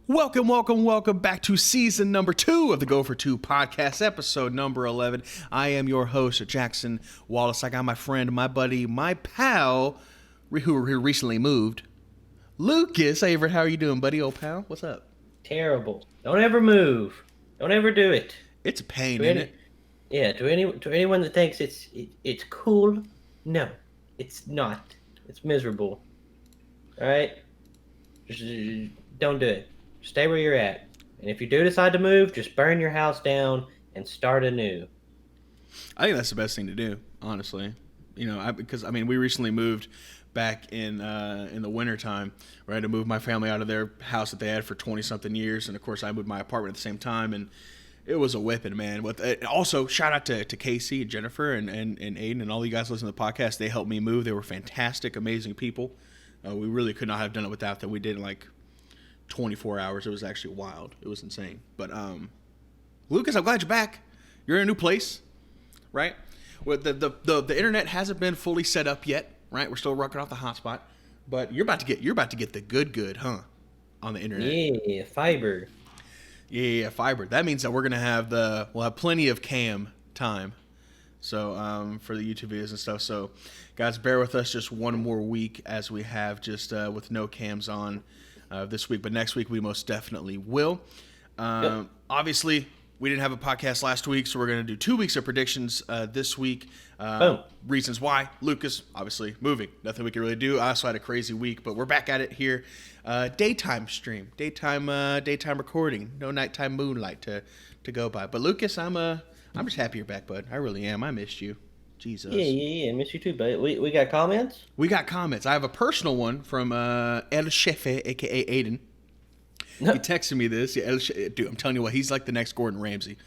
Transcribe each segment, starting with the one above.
Welcome back to season number 2 of the Go for 2 podcast, episode number 11. I am your host, Jackson Wallace. I got my friend, my buddy, my pal, who recently moved, Lucas Avery. How are you doing, buddy, old pal? What's up? Terrible. Don't ever move. Don't ever do it. It's a pain, isn't it? Yeah, to anyone that thinks it's cool, no, it's not. It's miserable. All right? Just don't do it. Stay where you're at. And if you do decide to move, just burn your house down and start anew. I think that's the best thing to do, honestly. You know, because we recently moved back in the wintertime, right? To move my family out of their house that they had for 20-something years. And, of course, I moved my apartment at the same time, and it was a whipping, man. But also, shout out to Casey and Jennifer and Aiden and all you guys listening to the podcast. They helped me move. They were fantastic, amazing people. We really could not have done it without them. We did in like 24 hours. It was actually wild. It was insane. But Lucas, I'm glad you're back. You're in a new place, right? Well, the internet hasn't been fully set up yet, right? We're still working off the hotspot, but you're about to get the good, huh? On the internet. Yeah, fiber. Yeah, fiber. That means that we'll have plenty of cam time. So for the YouTube videos and stuff. So guys, bear with us just one more week as we have just with no cams on this week. But next week we most definitely will. Yep. Obviously, we didn't have a podcast last week, so we're going to do 2 weeks of predictions this week. Reasons why. Lucas, obviously, moving. Nothing we can really do. I also had a crazy week, but we're back at it here. Daytime stream. Daytime recording. No nighttime moonlight to go by. But Lucas, I'm just happy you're back, bud. I really am. I missed you. Jesus. Yeah. Miss you too, buddy. We got comments? We got comments. I have a personal one from El Chefe, a.k.a. Aiden. He texted me this. Yeah, dude, I'm telling you what, he's like the next Gordon Ramsay.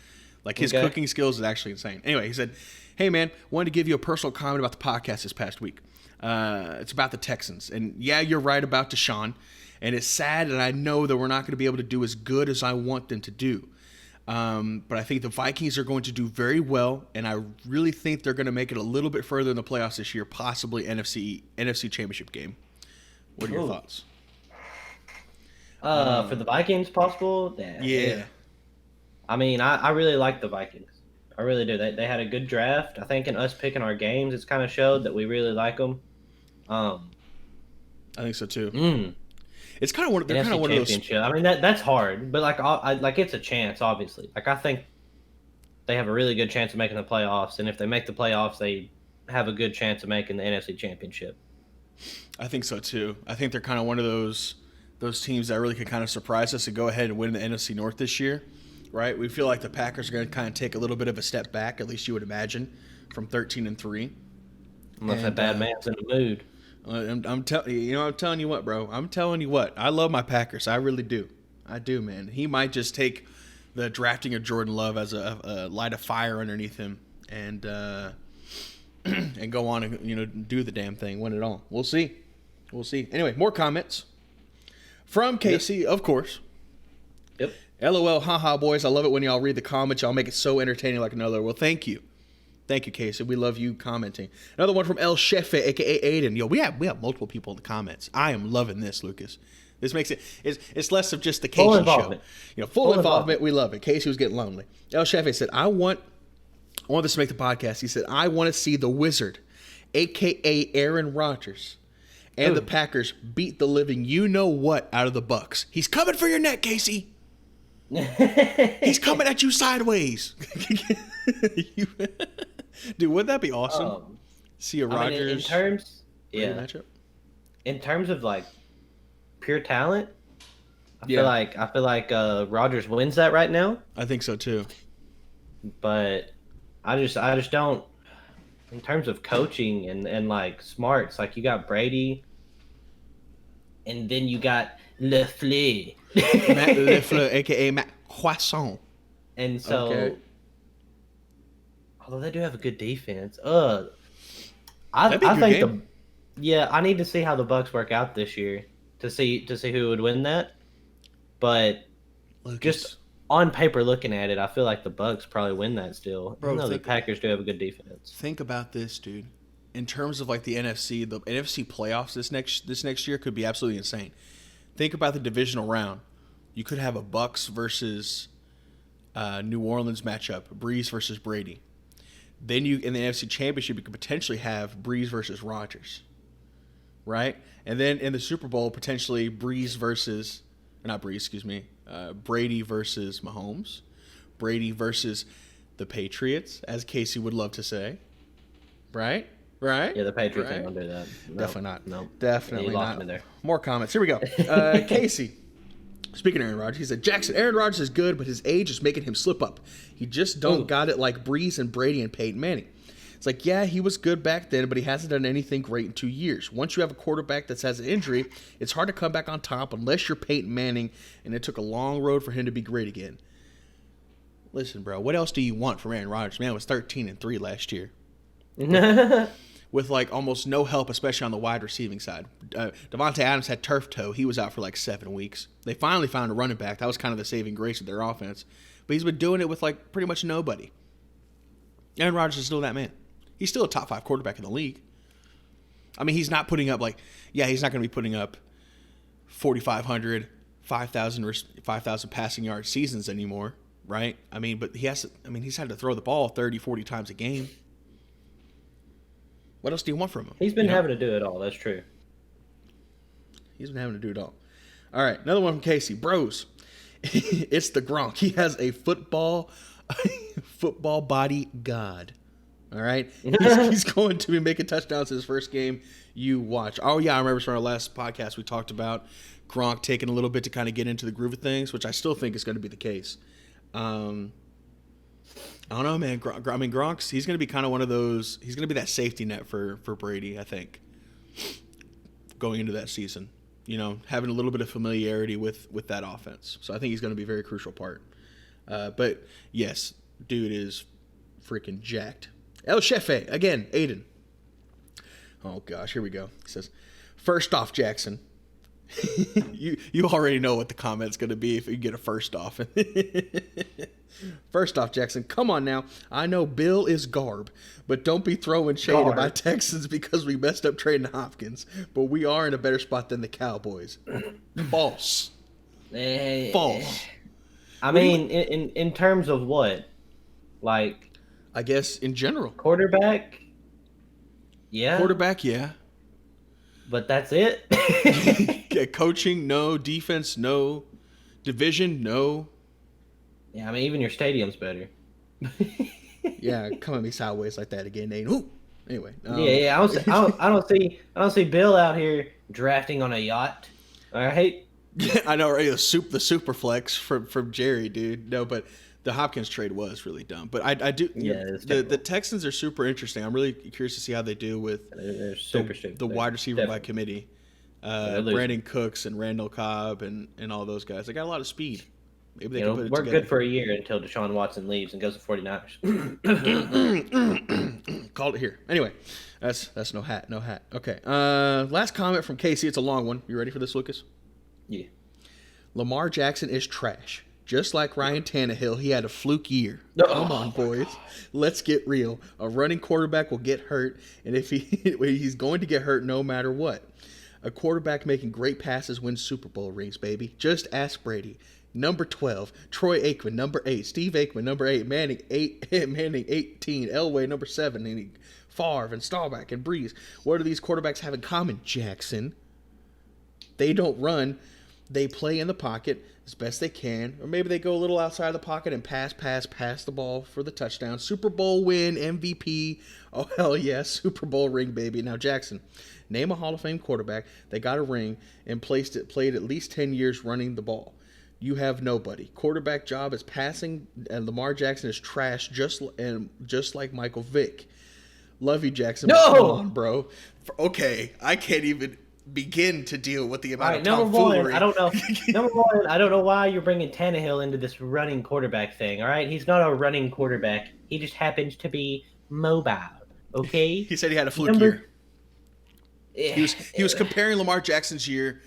Like, his cooking skills is actually insane. Anyway, he said, hey, man, wanted to give you a personal comment about the podcast this past week. It's about the Texans. And, yeah, you're right about Deshaun. And it's sad, and I know that we're not going to be able to do as good as I want them to do. But I think the Vikings are going to do very well, and I really think they're going to make it a little bit further in the playoffs this year, possibly NFC Championship game. What are your thoughts? For the Vikings, possible? Yeah. I mean, I really like the Vikings. I really do. They had a good draft. I think in us picking our games, it's kind of showed that we really like them. I think so too. It's kind of one of those. I mean, that's hard, but like it's a chance, obviously. Like, I think they have a really good chance of making the playoffs, and if they make the playoffs, they have a good chance of making the NFC Championship. I think so too. I think they're kind of one of those teams that really could kind of surprise us and go ahead and win the NFC North this year, right? We feel like the Packers are going to kind of take a little bit of a step back, at least you would imagine, from 13-3. Unless that bad man's in the mood. I'm telling you what, bro. I'm telling you what. I love my Packers. I really do. I do, man. He might just take the drafting of Jordan Love as a light of fire underneath him and and go on and do the damn thing, win it all. We'll see. Anyway, more comments from Casey, of course. Yep. LOL, haha, boys. I love it when y'all read the comments. Y'all make it so entertaining like another. Well, thank you. Thank you, Casey. We love you commenting. Another one from El Chefe, a.k.a. Aiden. Yo, we have multiple people in the comments. I am loving this, Lucas. This makes it's less of just the Casey show. Full involvement. We love it. Casey was getting lonely. El Chefe said, I want this to make the podcast. He said, I want to see the Wizard, a.k.a. Aaron Rodgers, and the Packers beat the living you-know-what out of the Bucks. He's coming for your neck, Casey. He's coming at you sideways. Dude, wouldn't that be awesome? See a Rodgers matchup. In terms of like pure talent, I feel like Rodgers wins that right now. I think so too. But I just don't. In terms of coaching and like smarts, like you got Brady, and then you got LeFleur. Matt LeFleur, a.k.a. Matt Croissant. And so, although they do have a good defense, I think I need to see how the Bucks work out this year to see who would win that. But just on paper, looking at it, I feel like the Bucks probably win that still. Bro, even though the Packers do have a good defense. Think about this, dude. In terms of like the NFC playoffs this next year could be absolutely insane. Think about the divisional round. You could have a Bucks versus New Orleans matchup, Breeze versus Brady. Then you in the NFC Championship, you could potentially have Breeze versus Rodgers, right? And then in the Super Bowl, potentially Breeze versus, not Breeze, excuse me, Brady versus Mahomes, Brady versus the Patriots, as Casey would love to say, right? Right? Yeah, the Patriots right? ain't gonna do that. Definitely not. No, Definitely lost not. me there. More comments. Here we go. Casey. Speaking of Aaron Rodgers, he said, Jackson, Aaron Rodgers is good, but his age is making him slip up. He just don't got it like Breeze and Brady and Peyton Manning. It's like, yeah, he was good back then, but he hasn't done anything great in 2 years. Once you have a quarterback that has an injury, it's hard to come back on top unless you're Peyton Manning, and it took a long road for him to be great again. Listen, bro, what else do you want from Aaron Rodgers? Man, it was 13-3 last year. With like almost no help, especially on the wide receiving side. Devontae Adams had turf toe. He was out for like 7 weeks. They finally found a running back. That was kind of the saving grace of their offense. But he's been doing it with like pretty much nobody. Aaron Rodgers is still that man. He's still a top 5 quarterback in the league. I mean, he's not putting up he's not going to be putting up 4,500, 5,000 passing yard seasons anymore, right? I mean, but he's had to throw the ball 30, 40 times a game. What else do you want from him? He's been having to do it all. That's true. He's been having to do it all. All right, another one from Casey. Bros, it's the Gronk. He has a football body god. All right? He's going to be making touchdowns in his first game. You watch. Oh, yeah, I remember from our last podcast we talked about Gronk taking a little bit to kind of get into the groove of things, which I still think is going to be the case. I don't know, man. Gronk's, he's going to be kind of one of those, he's going to be that safety net for Brady, I think, going into that season. You know, having a little bit of familiarity with that offense. So I think he's going to be a very crucial part. But, yes, dude is freaking jacked. El Chefe, again, Aiden. Oh, gosh, here we go. He says, first off, Jackson. you already know what the comment's going to be if you get a first off. First off, Jackson, come on now. I know Bill is garb, but don't be throwing shade at my Texans because we messed up trading Hopkins. But we are in a better spot than the Cowboys. False. False. I mean, in terms of what? Like, I guess in general. Quarterback? Yeah. Quarterback, yeah. But that's it? Yeah, coaching, no. Defense, no. Division, no. Yeah, I mean, even your stadium's better. Yeah, come at me sideways like that again, Nate. Ooh. Anyway. Yeah. I don't see Bill out here drafting on a yacht. All right. Yeah, I know, right? The super flex from Jerry, dude. No, but the Hopkins trade was really dumb. But I do. Yeah, the Texans are super interesting. I'm really curious to see how they do with the wide receiver by committee. Brandon Cooks and Randall Cobb and all those guys. They got a lot of speed. Maybe they can put it work together. Good for a year until Deshaun Watson leaves and goes to 49ers. Called it here. Anyway, that's no hat. Okay. Last comment from Casey. It's a long one. You ready for this, Lucas? Yeah. Lamar Jackson is trash. Just like Ryan Tannehill, he had a fluke year. Come on, boys. Let's get real. A running quarterback will get hurt, and if he's going to get hurt no matter what. A quarterback making great passes wins Super Bowl rings, baby. Just ask Brady. Number 12, Troy Aikman. Number 8, Steve Aikman. Number 8, Manning 18, Elway. Number 7, and Favre and Staubach and Breeze. What do these quarterbacks have in common, Jackson? They don't run. They play in the pocket as best they can, or maybe they go a little outside the pocket and pass the ball for the touchdown. Super Bowl win, MVP. Oh, hell yeah, Super Bowl ring, baby. Now, Jackson, name a Hall of Fame quarterback that got a ring and played at least 10 years running the ball. You have nobody. Quarterback job is passing, and Lamar Jackson is trash, just like Michael Vick. Love you, Jackson. No! Come on, bro. Okay, I can't even begin to deal with the amount of tomfoolery. I don't know. Number one, I don't know why you're bringing Tannehill into this running quarterback thing. All right, he's not a running quarterback. He just happens to be mobile. Okay. He said he had a fluke year. He was comparing Lamar Jackson's year.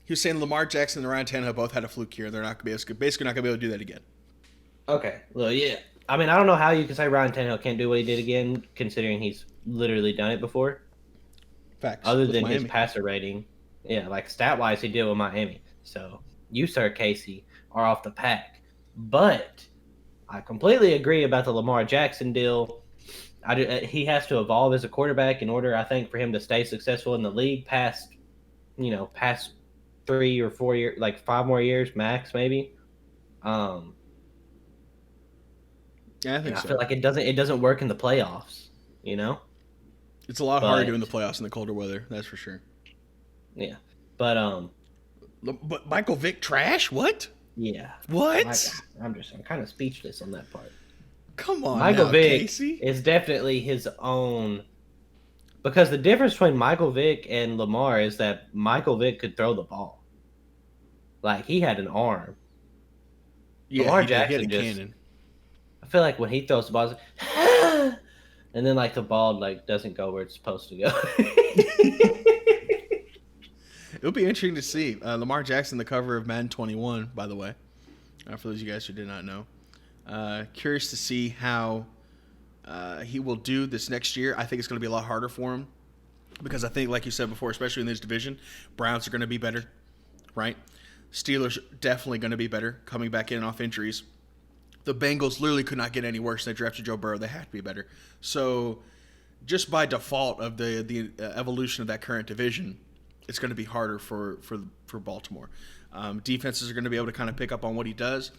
He was saying Lamar Jackson and Ryan Tannehill both had a fluke year. They're basically not going to be able to do that again. Okay. Well, yeah. I mean, I don't know how you can say Ryan Tannehill can't do what he did again, considering he's literally done it before. Facts. Other than his passer rating. Yeah, like stat-wise, he did with Miami. So, you, Sir Casey, are off the pack. But I completely agree about the Lamar Jackson deal. He has to evolve as a quarterback in order, I think, for him to stay successful in the league past 3 or 4 years, like 5 more years max, maybe. Um, Yeah, I and think I feel so. like it doesn't work in the playoffs, you know. It's a lot harder doing the But playoffs in the colder weather. That's for sure. yeah, but But Michael Vick trash? What? yeah, What? I'm kind of speechless on that part. Come on Michael now, Vick Casey. is definitely his own because the difference between Michael Vick and Lamar is that Michael Vick could throw the ball. Like he had an arm. Yeah, Lamar he did. He had a Jackson just cannon. I feel like when he throws the ball, it's like, and then like the ball like doesn't go where it's supposed to go. It'll be interesting to see. Lamar Jackson, the cover of Madden 21, by the way, for those of you guys who did not know. Curious to see how he will do this next year. I think it's going to be a lot harder for him because I think, like you said before, especially in this division, Browns are going to be better, right? Steelers definitely going to be better coming back in off injuries. The Bengals literally could not get any worse. They drafted Joe Burrow. They had to be better. So just by default of the evolution of that current division, it's going to be harder for Baltimore. Defenses are going to be able to kind of pick up on what he does.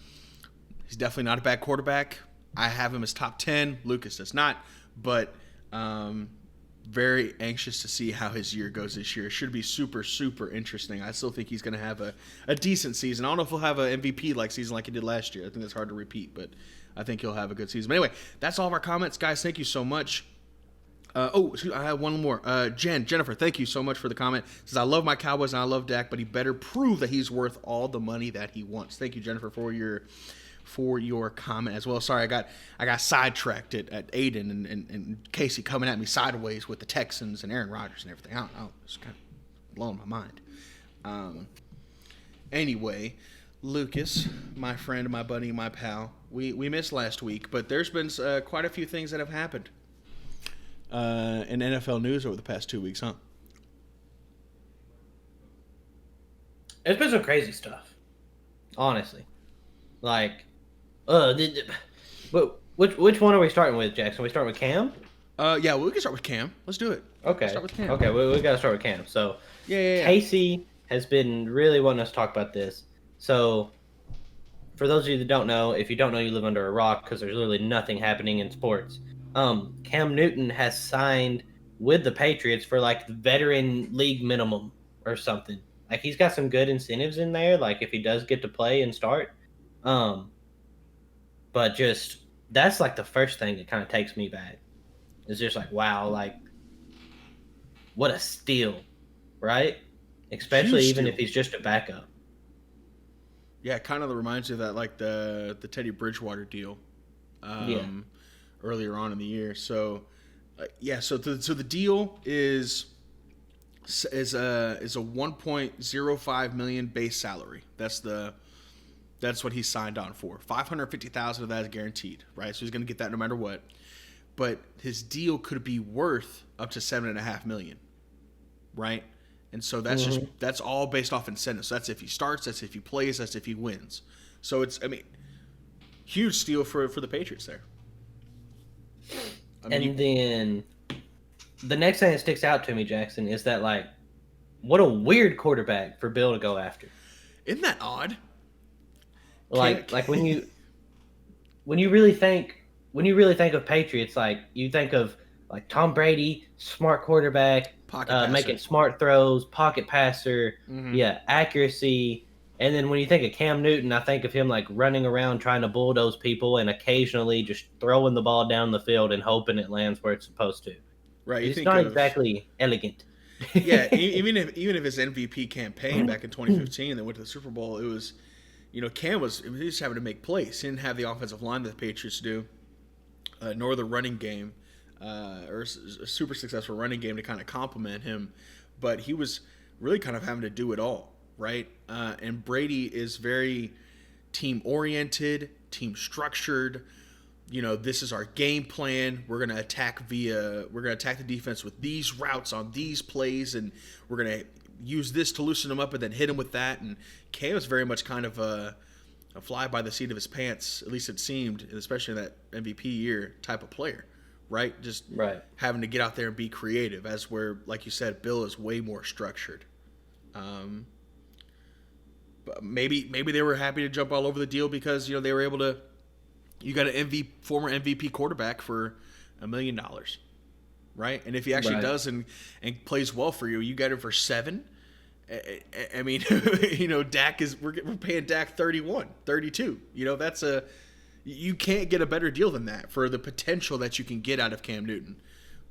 He's definitely not a bad quarterback. I have him as top 10. Lucas does not. But very anxious to see how his year goes this year. It should be super, super interesting. I still think he's going to have a decent season. I don't know if he'll have an MVP-like season like he did last year. I think that's hard to repeat, but I think he'll have a good season. But anyway, that's all of our comments. Guys, thank you so much. I have one more. Jennifer, thank you so much for the comment. Says, I love my Cowboys and I love Dak, but he better prove that he's worth all the money that he wants. Thank you, Jennifer, for your comment as well. Sorry, I got sidetracked at Aiden and Casey coming at me sideways with the Texans and Aaron Rodgers and everything. I don't know. It's kind of blowing my mind. Anyway, Lucas, my friend, my buddy, my pal, we missed last week, but there's been quite a few things that have happened in NFL news over the past 2 weeks, huh? It's been some crazy stuff, honestly. Like, which one are we starting with, Jackson? We start with Cam? Yeah, well, we can start with Cam. Let's do it. Okay. Start with Cam. Okay, we got to start with Cam. So, Yeah. Casey has been really wanting us to talk about this. So, for those of you that don't know, if you don't know, you live under a rock because there's literally nothing happening in sports. Cam Newton has signed with the Patriots for like the veteran league minimum or something. Like he's got some good incentives in there. Like if he does get to play and start, but just that's like the first thing that kind of takes me back. It's just like wow, like what a steal, right? Especially Huge even steal. if he's just a backup. Yeah, it kind of reminds you of that, like the Teddy Bridgewater deal, earlier on in the year. So, so the deal is a 1.05 million base salary. That's what he signed on for. 550,000 of that is guaranteed, right? So he's going to get that no matter what. But his deal could be worth up to $7.5 million, right? And so that's all based off incentives. So that's if he starts, that's if he plays, that's if he wins. So huge steal for the Patriots there. Then the next thing that sticks out to me, Jackson, is that like, what a weird quarterback for Bill to go after. Isn't that odd? Like when you really think of Patriots, like you think of like Tom Brady, smart quarterback, making smart throws, pocket passer, accuracy. And then when you think of Cam Newton, I think of him like running around trying to bulldoze people and occasionally just throwing the ball down the field and hoping it lands where it's supposed to. Right. It's not exactly elegant. Yeah, even if his MVP campaign back in 2015 that went to the Super Bowl, it was, Cam was just having to make plays. He didn't have the offensive line that the Patriots do, nor the running game, or a super successful running game to kind of complement him. But he was really kind of having to do it all, right? And Brady is very team-oriented, team-structured. This is our game plan. We're gonna attack the defense with these routes on these plays, and we're gonna use this to loosen him up and then hit him with that. And Cam is very much kind of a fly by the seat of his pants, at least it seemed, especially in that MVP year type of player, right? Just having to get out there and be creative, as where, like you said, Bill is way more structured. But maybe they were happy to jump all over the deal because they were able to. You got an former MVP quarterback for $1 million, right? And if he actually does and plays well for you, you got him for $7 million. I mean, Dak we're paying Dak 31, 32. You can't get a better deal than that for the potential that you can get out of Cam Newton.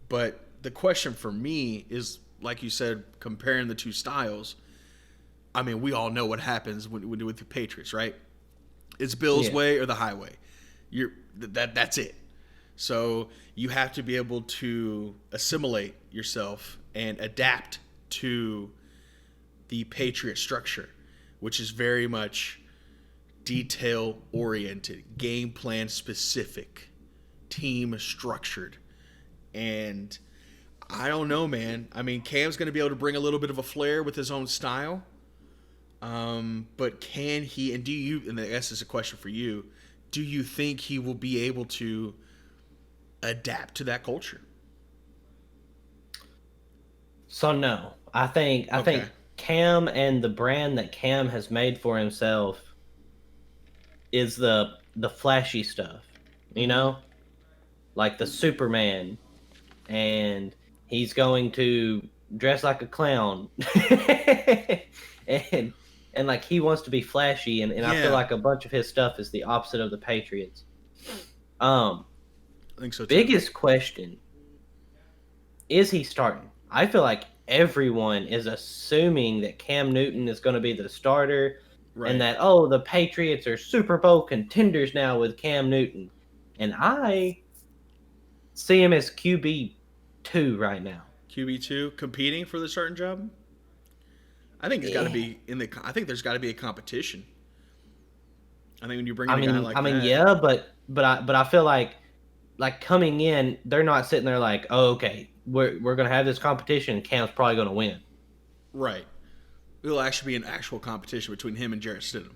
But the question for me is, like you said, comparing the two styles. I mean, we all know what happens with the Patriots, right? It's Bill's way or the highway. That's it. So you have to be able to assimilate yourself and adapt to the Patriot structure, which is very much detail oriented, game plan specific, team structured. And I don't know, man. I mean, Cam's going to be able to bring a little bit of a flair with his own style. But can he, and do you, and I guess this is a question for you, do you think he will be able to adapt to that culture? So no. I think Cam and the brand that Cam has made for himself is the flashy stuff, like the Superman, and he's going to dress like a clown, and like he wants to be flashy, and I feel like a bunch of his stuff is the opposite of the Patriots. I think so too. Biggest question: is he starting? I feel like everyone is assuming that Cam Newton is going to be the starter, and that the Patriots are Super Bowl contenders now with Cam Newton, and I see him as QB2 right now. QB2 competing for the starting job. I think it's got to be I think there's got to be a competition. I think when you bring in a guy like that. Yeah, but I feel like coming in, they're not sitting there like, oh, okay, we're gonna have this competition. Cam's probably gonna win. Right. It'll actually be an actual competition between him and Jarrett Stidham.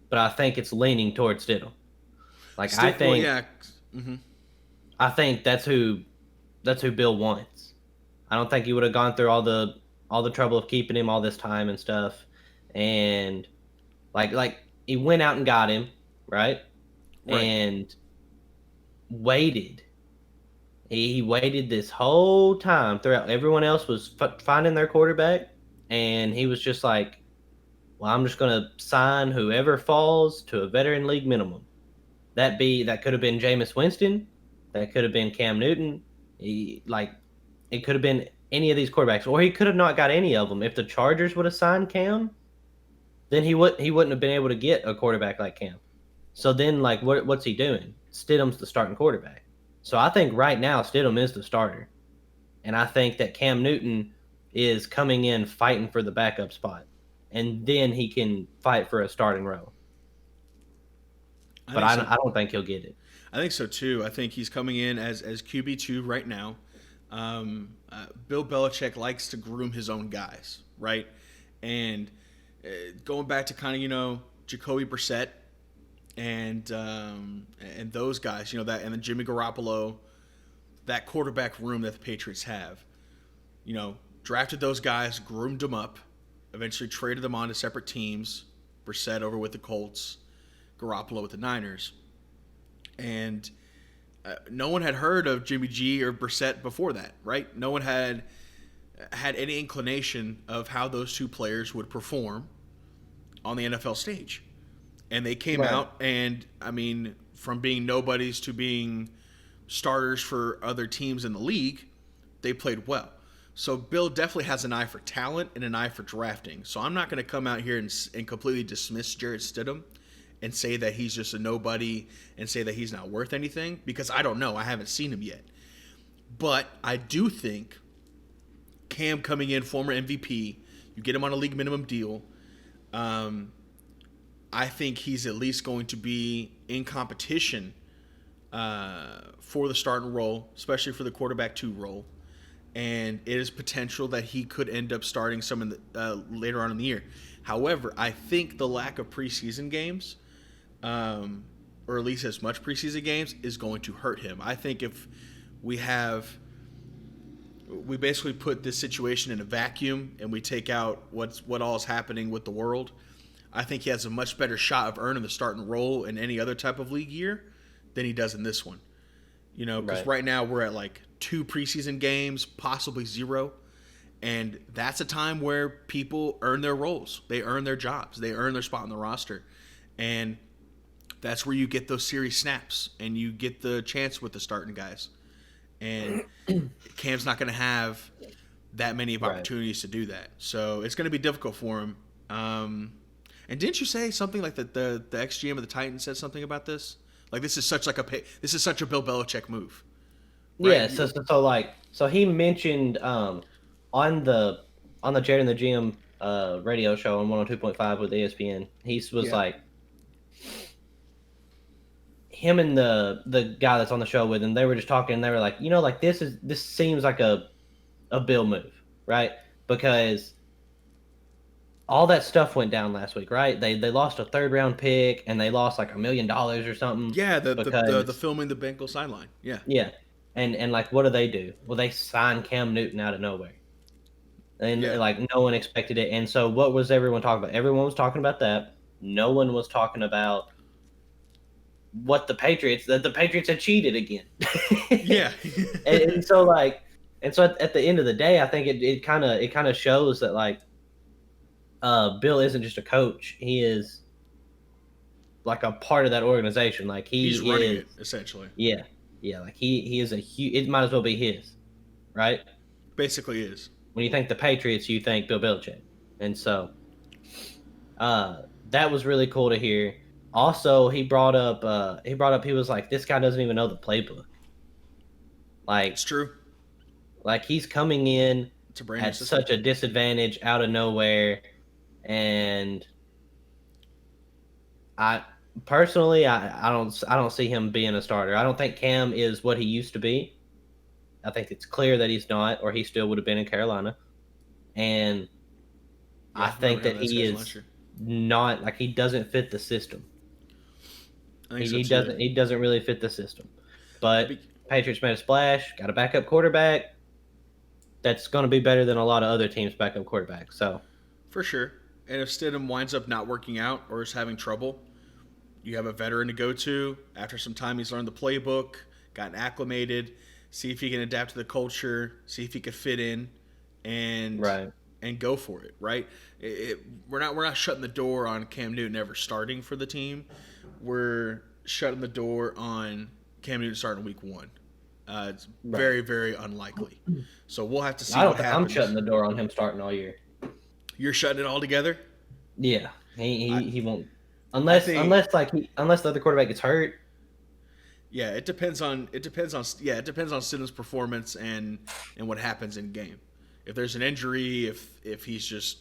But I think it's leaning towards Stidham. I think. Well, yeah. Mm-hmm. I think that's who Bill wants. I don't think he would have gone through all the trouble of keeping him all this time and stuff, and like he went out and got him, right? And waited. He waited this whole time throughout. Everyone else was finding their quarterback, and he was just like, well, I'm just going to sign whoever falls to a veteran league minimum. That could have been Jameis Winston. That could have been Cam Newton. It could have been any of these quarterbacks, or he could have not got any of them. If the Chargers would have signed Cam, then he wouldn't have been able to get a quarterback like Cam. So then, what's he doing? Stidham's the starting quarterback. So I think right now Stidham is the starter, and I think that Cam Newton is coming in fighting for the backup spot, and then he can fight for a starting role. But I don't think he'll get it. I think so too. I think he's coming in as QB2 right now. Bill Belichick likes to groom his own guys, right? And going back to kind of Jacoby Brissett and those guys, that, and then Jimmy Garoppolo, that quarterback room that the Patriots have, drafted those guys, groomed them up, eventually traded them on to separate teams. Brissett over with the Colts, Garoppolo with the Niners, and no one had heard of Jimmy G or Brissett before that, right? No one had any inclination of how those two players would perform on the NFL stage. And they came out, and, I mean, from being nobodies to being starters for other teams in the league, they played well. So Bill definitely has an eye for talent and an eye for drafting. So I'm not going to come out here and completely dismiss Jarrett Stidham and say that he's just a nobody and say that he's not worth anything, because I don't know. I haven't seen him yet. But I do think Cam coming in, former MVP, you get him on a league minimum deal, I think he's at least going to be in competition for the starting role, especially for the quarterback 2 role. and it is potential that he could end up starting some in the, later on in the year. However, I think the lack of preseason games, or at least as much preseason games, is going to hurt him. I think if we have, we basically put this situation in a vacuum and we take out what all is happening with the world, I think he has a much better shot of earning the starting role in any other type of league year than he does in this one. You know, because right now we're at like 2 preseason games, possibly 0. And that's a time where people earn their roles. They earn their jobs. They earn their spot on the roster. And that's where you get those series snaps and you get the chance with the starting guys. And Cam's not going to have that many of opportunities to do that. So it's going to be difficult for him. And didn't you say something like that the ex-GM of the Titans said something about this? Like this is such a Bill Belichick move. Right? Yeah, so he mentioned on the Jared and the GM radio show on 102.5 with ESPN. He was like, him and the guy that's on the show with him, they were just talking and they were like, you know, like this seems like a Bill move, right? Because all that stuff went down last week, right? They lost a 3rd round pick and they lost like $1 million or something. Yeah, the filming the Bengals sideline. Yeah. Yeah. And like what do? Well, they signed Cam Newton out of nowhere. And like no one expected it. And so what was everyone talking about? Everyone was talking about that. No one was talking about what the Patriots had cheated again. Yeah. and so at the end of the day, I think it kind of shows that like Bill isn't just a coach; he is like a part of that organization. Like he's running it essentially. Yeah, like he is a huge. It might as well be his, right? Basically, is. When you think the Patriots, you think Bill Belichick, and so that was really cool to hear. Also, he brought up. He was like, this guy doesn't even know the playbook. Like it's true. Like he's coming in at such a disadvantage out of nowhere. And I personally, I don't see him being a starter. I don't think Cam is what he used to be. I think it's clear that he's not, or he still would have been in Carolina. And I think that he is not, like, he doesn't fit the system. He doesn't really fit the system. But Patriots made a splash, got a backup quarterback. That's going to be better than a lot of other teams' backup quarterbacks. So for sure. And if Stidham winds up not working out or is having trouble, you have a veteran to go to. After some time, he's learned the playbook, gotten acclimated, see if he can adapt to the culture, see if he could fit in, and go for it. Right? We're not shutting the door on Cam Newton ever starting for the team. We're shutting the door on Cam Newton starting week 1. It's very, very unlikely. So we'll have to see what happens. I'm shutting the door on him starting all year. You're shutting it all together? Yeah, he won't unless the other quarterback gets hurt. Yeah, it depends on Stidham's performance and what happens in game. If there's an injury, if he's just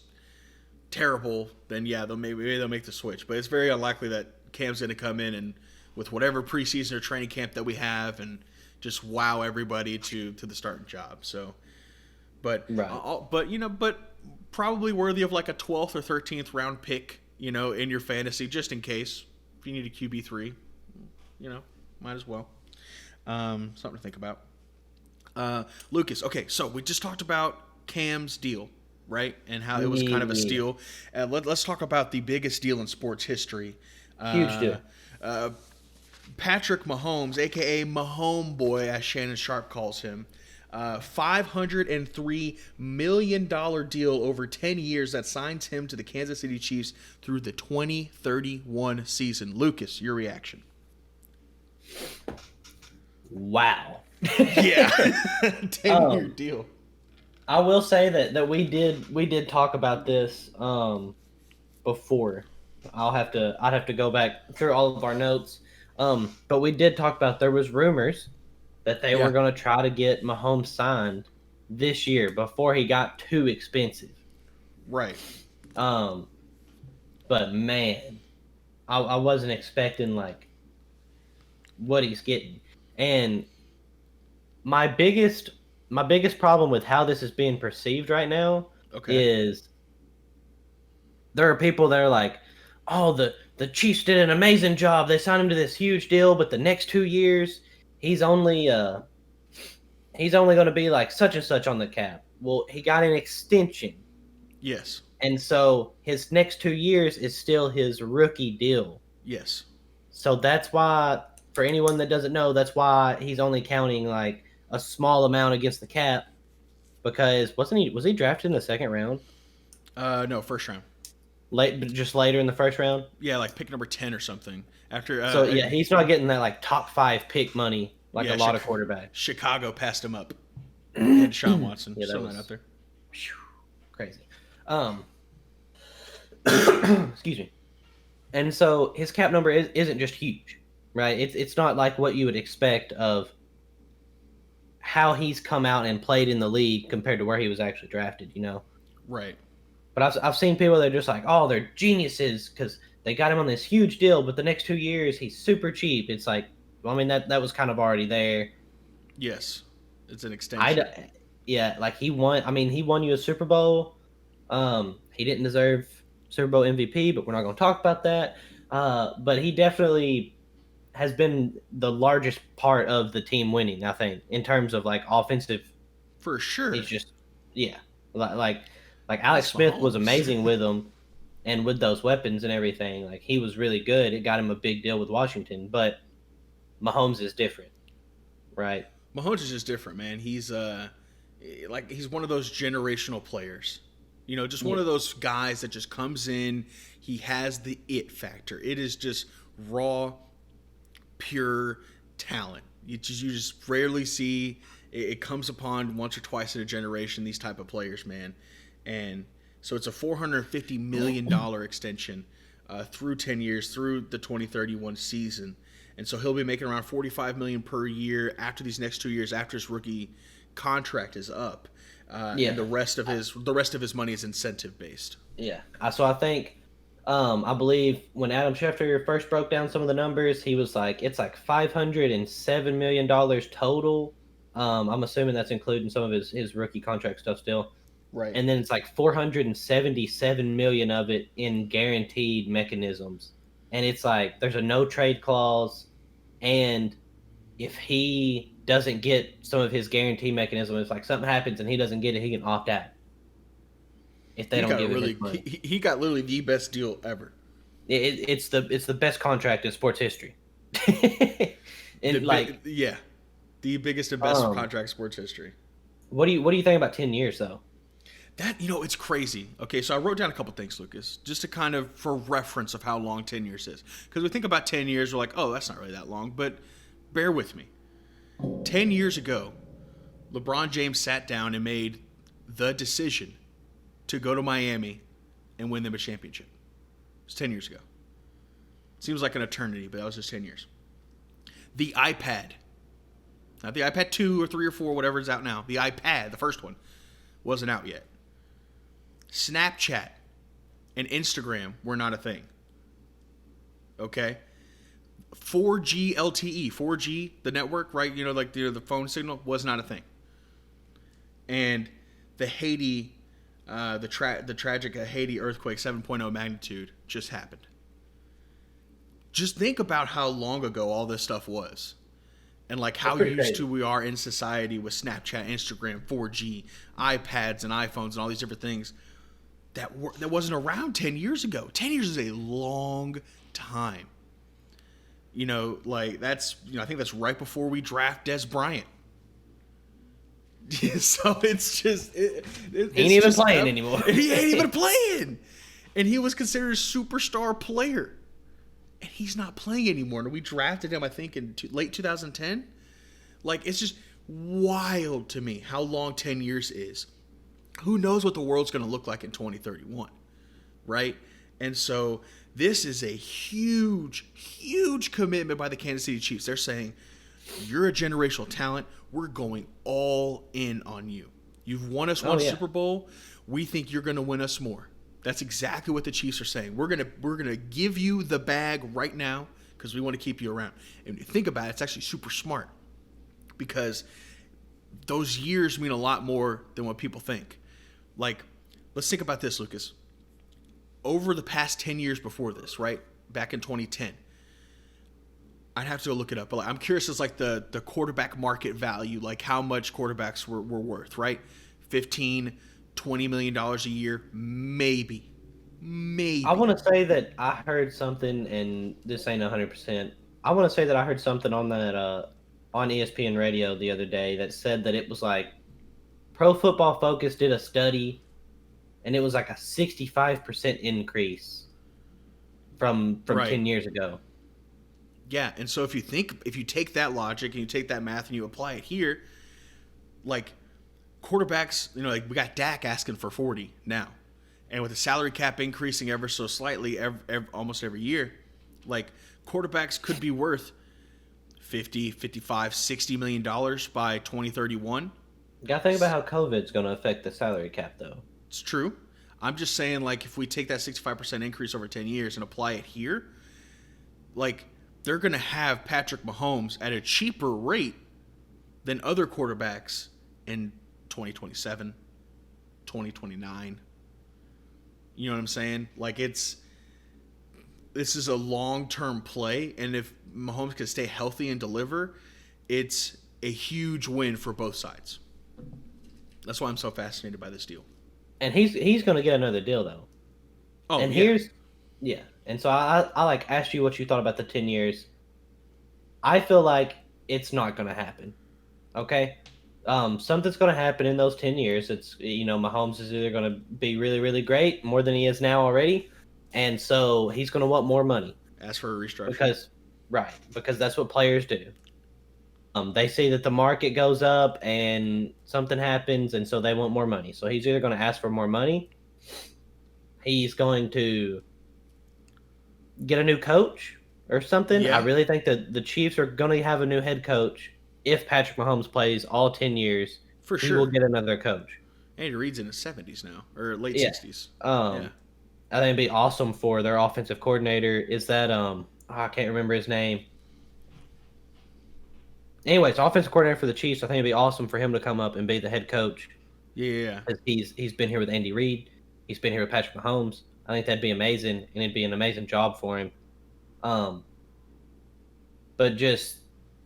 terrible, then yeah, maybe they'll make the switch. But it's very unlikely that Cam's going to come in and with whatever preseason or training camp that we have and just wow everybody to the starting job. So, but probably worthy of like a 12th or 13th round pick, in your fantasy, just in case if you need a QB3, might as well. Something to think about. Lucas, okay, so we just talked about Cam's deal, right, and how it was kind of a steal. Let's talk about the biggest deal in sports history. Huge deal. Patrick Mahomes, a.k.a. Mahomes Boy, as Shannon Sharp calls him, $503 million deal over 10 years that signs him to the Kansas City Chiefs through the 2031 season. Lucas, your reaction? Wow. Yeah. 10-year deal. I will say that we did talk about this before. I'd have to go back through all of our notes. But we did talk about there was rumors that they were going to try to get Mahomes signed this year before he got too expensive. Right. But man, I wasn't expecting like what he's getting. And my biggest my biggest problem with how this is being perceived right now Okay. is there are people that are like, "Oh, the Chiefs did an amazing job. They signed him to this huge deal, but the next 2 years, he's only uh he's only going to be like such and such on the cap." Well, he got an extension, Yes. and so his next 2 years is still his rookie deal. Yes. So that's why, for anyone that doesn't know, that's why he's only counting like a small amount against the cap because was he drafted in the second round? No, first round. Just later in the first round. Yeah, like pick number 10 or something. After So yeah, he's not getting that like top five pick money like yeah, a lot of quarterbacks. Chicago passed him up. And Deshaun Watson, Yeah, that still was not out there. crazy. Excuse me. And so his cap number isn't just huge, right? It's not like what you would expect of how he's come out and played in the league compared to where he was actually drafted, you know. Right. But I've seen people that are just like, oh, they're geniuses because they got him on this huge deal, but the next 2 years he's super cheap. It's like, well, I mean that was kind of already there. Yes, it's an extension. Yeah, like he won. I mean, he won you a Super Bowl. He didn't deserve Super Bowl MVP, but we're not going to talk about that. But he definitely has been the largest part of the team winning. I think in terms of like offensive, For sure. he's just yeah, like Alex That's Smith was Mahomes. amazing with him and with those weapons and everything. Like he was really good. It got him a big deal with Washington, but Mahomes is different, right? Mahomes is just different, man. He's like he's one of those generational players. You know, just one Yeah, of those guys that just comes in. He has the it factor. It is just raw, pure talent. You just rarely see it comes upon once or twice in a generation these type of players, man. And so it's a $450 million extension through 10 years through the 2031 season. And so he'll be making around 45 million per year after these next 2 years after his rookie contract is up. yeah. And the rest of his money is incentive based. Yeah. So I think, I believe when Adam Schefter first broke down some of the numbers, he was like, it's like $507 million total. I'm assuming that's including some of his rookie contract stuff still. Right. And then it's like 477 million of it in guaranteed mechanisms. And it's like there's a no trade clause, and if he doesn't get some of his guarantee mechanism, it's like something happens and he doesn't get it, he can opt out if they He don't got give him his really money. he got literally the best deal ever. It's the best contract in sports history. And like, Yeah, the biggest and best um, contract in sports history. what do you think about 10 years though? That it's crazy. Okay, so I wrote down a couple things, Lucas, just to kind of for reference of how long 10 years is. Because we think about 10 years, we're like, oh, that's not really that long. But bear with me. 10 years ago, LeBron James sat down and made the decision to go to Miami and win them a championship. It was 10 years ago. Seems like an eternity, but that was just 10 years. The iPad, not the iPad 2 or 3 or 4, whatever is out now. The iPad, the first one, wasn't out yet. Snapchat and Instagram were not a thing. Okay? 4G LTE, 4G, the network, right? Like the phone signal was not a thing. And the Haiti, the tragic Haiti earthquake, 7.0 magnitude, just happened. Just think about how long ago all this stuff was. And like how used to we are in society with Snapchat, Instagram, 4G, iPads, and iPhones, and all these different things that wasn't around 10 years ago. 10 years is a long time. Like that's I think that's right before we draft Des Bryant. So it's just He ain't even playing anymore. He ain't even playing, and he was considered a superstar player. And he's not playing anymore. And we drafted him, I think, in late 2010. Like, it's just wild to me how long 10 years is. Who knows what the world's going to look like in 2031, right? And so this is a huge, huge commitment by the Kansas City Chiefs. They're saying, you're a generational talent. We're going all in on you. You've won us one Super Bowl. We think you're going to win us more. That's exactly what the Chiefs are saying. We're gonna give you the bag right now because we want to keep you around. And when you think about it, it's actually super smart because those years mean a lot more than what people think. Like, let's think about this, Lucas. Over the past 10 years before this, right? Back in 2010, I'd have to go look it up, but like, I'm curious as like the quarterback market value, like how much quarterbacks were worth, right? 15, $20 million a year, maybe. I Maybe. want to say that I heard something, and this ain't 100%. I want to say that I heard something on that on ESPN radio the other day that said that it was like Pro Football Focus did a study, and it was like a 65% increase from Right. 10 years ago. Yeah, and so if you take that logic and you take that math and you apply it here, like quarterbacks, like we got Dak asking for 40 now. And with the salary cap increasing ever so slightly almost every year, like quarterbacks could be worth 50, 55, 60 million dollars by 2031. You gotta think about how COVID's going to affect the salary cap, though. It's true. I'm just saying, like, if we take that 65% increase over 10 years and apply it here, like, they're going to have Patrick Mahomes at a cheaper rate than other quarterbacks in 2027, 2029. You know what I'm saying? Like, this is a long-term play, and if Mahomes can stay healthy and deliver, it's a huge win for both sides. That's why I'm so fascinated by this deal. And he's going to get another deal, though. Oh, And yeah. yeah. And so I like asked you what you thought about the 10 years. I feel like it's not going to happen. Okay? Something's going to happen in those 10 years. It's, Mahomes is either going to be really, really great, more than he is now already. And so he's going to want more money. Ask for a restructure. Because that's what players do. They see that the market goes up and something happens, and so they want more money. So he's either going to ask for more money, he's going to get a new coach or something. I Yeah, really think that the Chiefs are going to have a new head coach. If Patrick Mahomes plays all 10 years, for he will sure. get another coach. Andy Reid's in his 70s now, or late Yeah. 60s. Yeah. Um, I think it'd be awesome for their offensive coordinator. Is that I can't remember his name. Anyways, offensive coordinator for the Chiefs. I think it'd be awesome for him to come up and be the head coach. Yeah. Because he's been here with Andy Reid. He's been here with Patrick Mahomes. I think that'd be amazing, and it'd be an amazing job for him. But just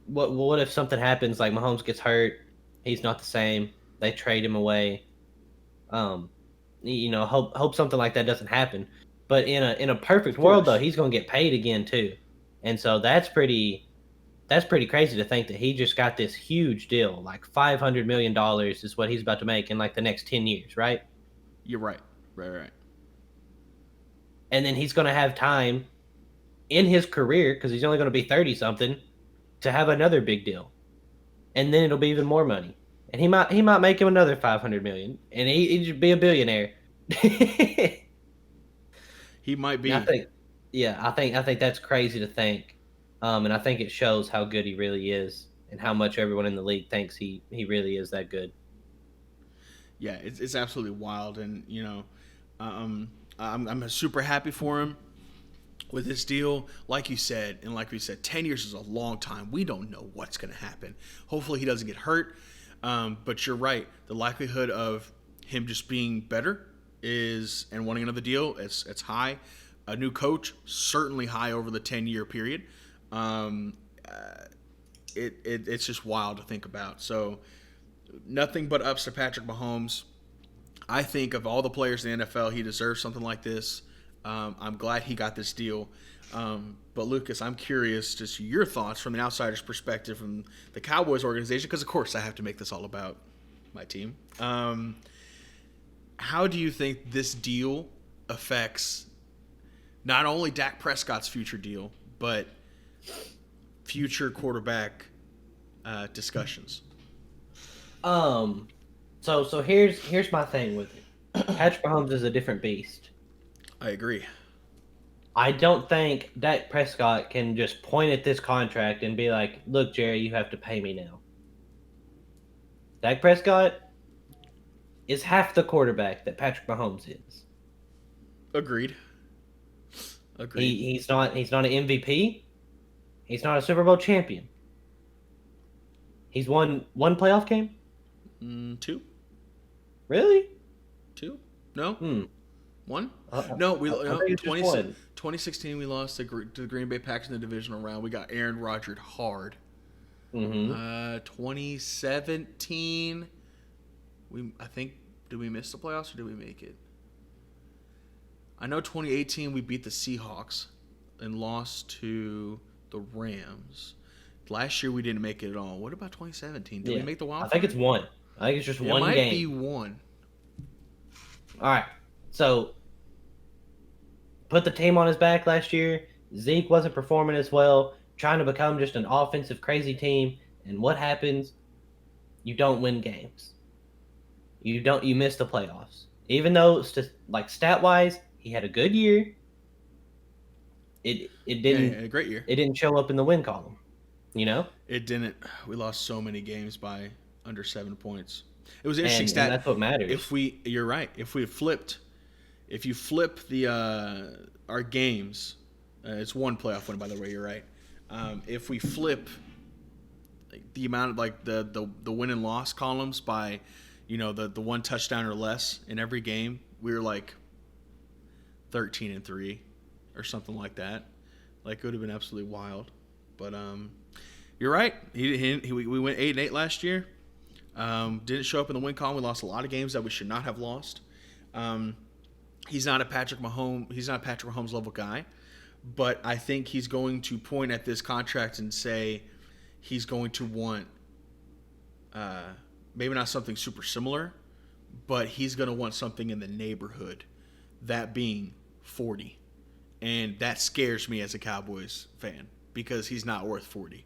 what if something happens, like Mahomes gets hurt, he's not the same, they trade him away. Hope something like that doesn't happen. But in a perfect world, though, he's going to get paid again too, and so that's pretty crazy to think that he just got this huge deal, like $500 million is what he's about to make in like the next 10 years, right? You're right. Right. And then he's going to have time in his career, because he's only going to be 30 something, to have another big deal, and then it'll be even more money, and he might make him another 500 million, and he'd just be a billionaire. He might be. I think, yeah, I think that's crazy to think, and I think it shows how good he really is, and how much everyone in the league thinks he really is that good. Yeah, it's absolutely wild, and I'm super happy for him with this deal. Like you said, and like we said, 10 years is a long time. We don't know what's going to happen. Hopefully, he doesn't get hurt. But you're right. The likelihood of him just being better and wanting another deal, it's high. A new coach, certainly high over the 10-year period. It's just wild to think about. So nothing but ups to Patrick Mahomes. I think of all the players in the NFL, he deserves something like this. I'm glad he got this deal. But Lucas, I'm curious, just your thoughts from an outsider's perspective from the Cowboys organization, because of course I have to make this all about my team. How do you think this deal affects not only Dak Prescott's future deal, but future quarterback discussions? So here's my thing with it. Patrick Mahomes is a different beast. I agree. I don't think Dak Prescott can just point at this contract and be like, "Look, Jerry, you have to pay me now." Dak Prescott is half the quarterback that Patrick Mahomes is. Agreed. He's not an MVP. He's not a Super Bowl champion. He's won one playoff game. Two. Really? Two? No. Hmm. One? No, I think it's just one. 2016 we lost to the Green Bay Packers in the divisional round. We got Aaron Rodgers hard. Mm-hmm. 2017, I think, did we miss the playoffs or did we make it? I know 2018 we beat the Seahawks and lost to the Rams. Last year we didn't make it at all. What about 2017? Did we make the wild card? I think it's one. I think it's just one game. It might be one. All right. So, put the team on his back last year. Zeke wasn't performing as well, trying to become just an offensive crazy team. And what happens? You don't win games. You miss the playoffs. Even though, stat-wise, he had a good year, it didn't. Yeah, a great year. It didn't show up in the win column. It didn't. We lost so many games by under 7 points. It was an interesting stat. And that's what matters. You're right. If you flip the our games, it's one playoff win, by the way. You're right. If we flip the amount of the win and loss columns by, the one touchdown or less in every game, we were 13-3 or something like that. It would have been absolutely wild. But you're right. We went 8-8 last year. Didn't show up in the win column. We lost a lot of games that we should not have lost. He's not a Patrick Mahomes level guy, but I think he's going to point at this contract and say he's going to want maybe not something super similar, but he's going to want something in the neighborhood, that being 40. And that scares me as a Cowboys fan because he's not worth 40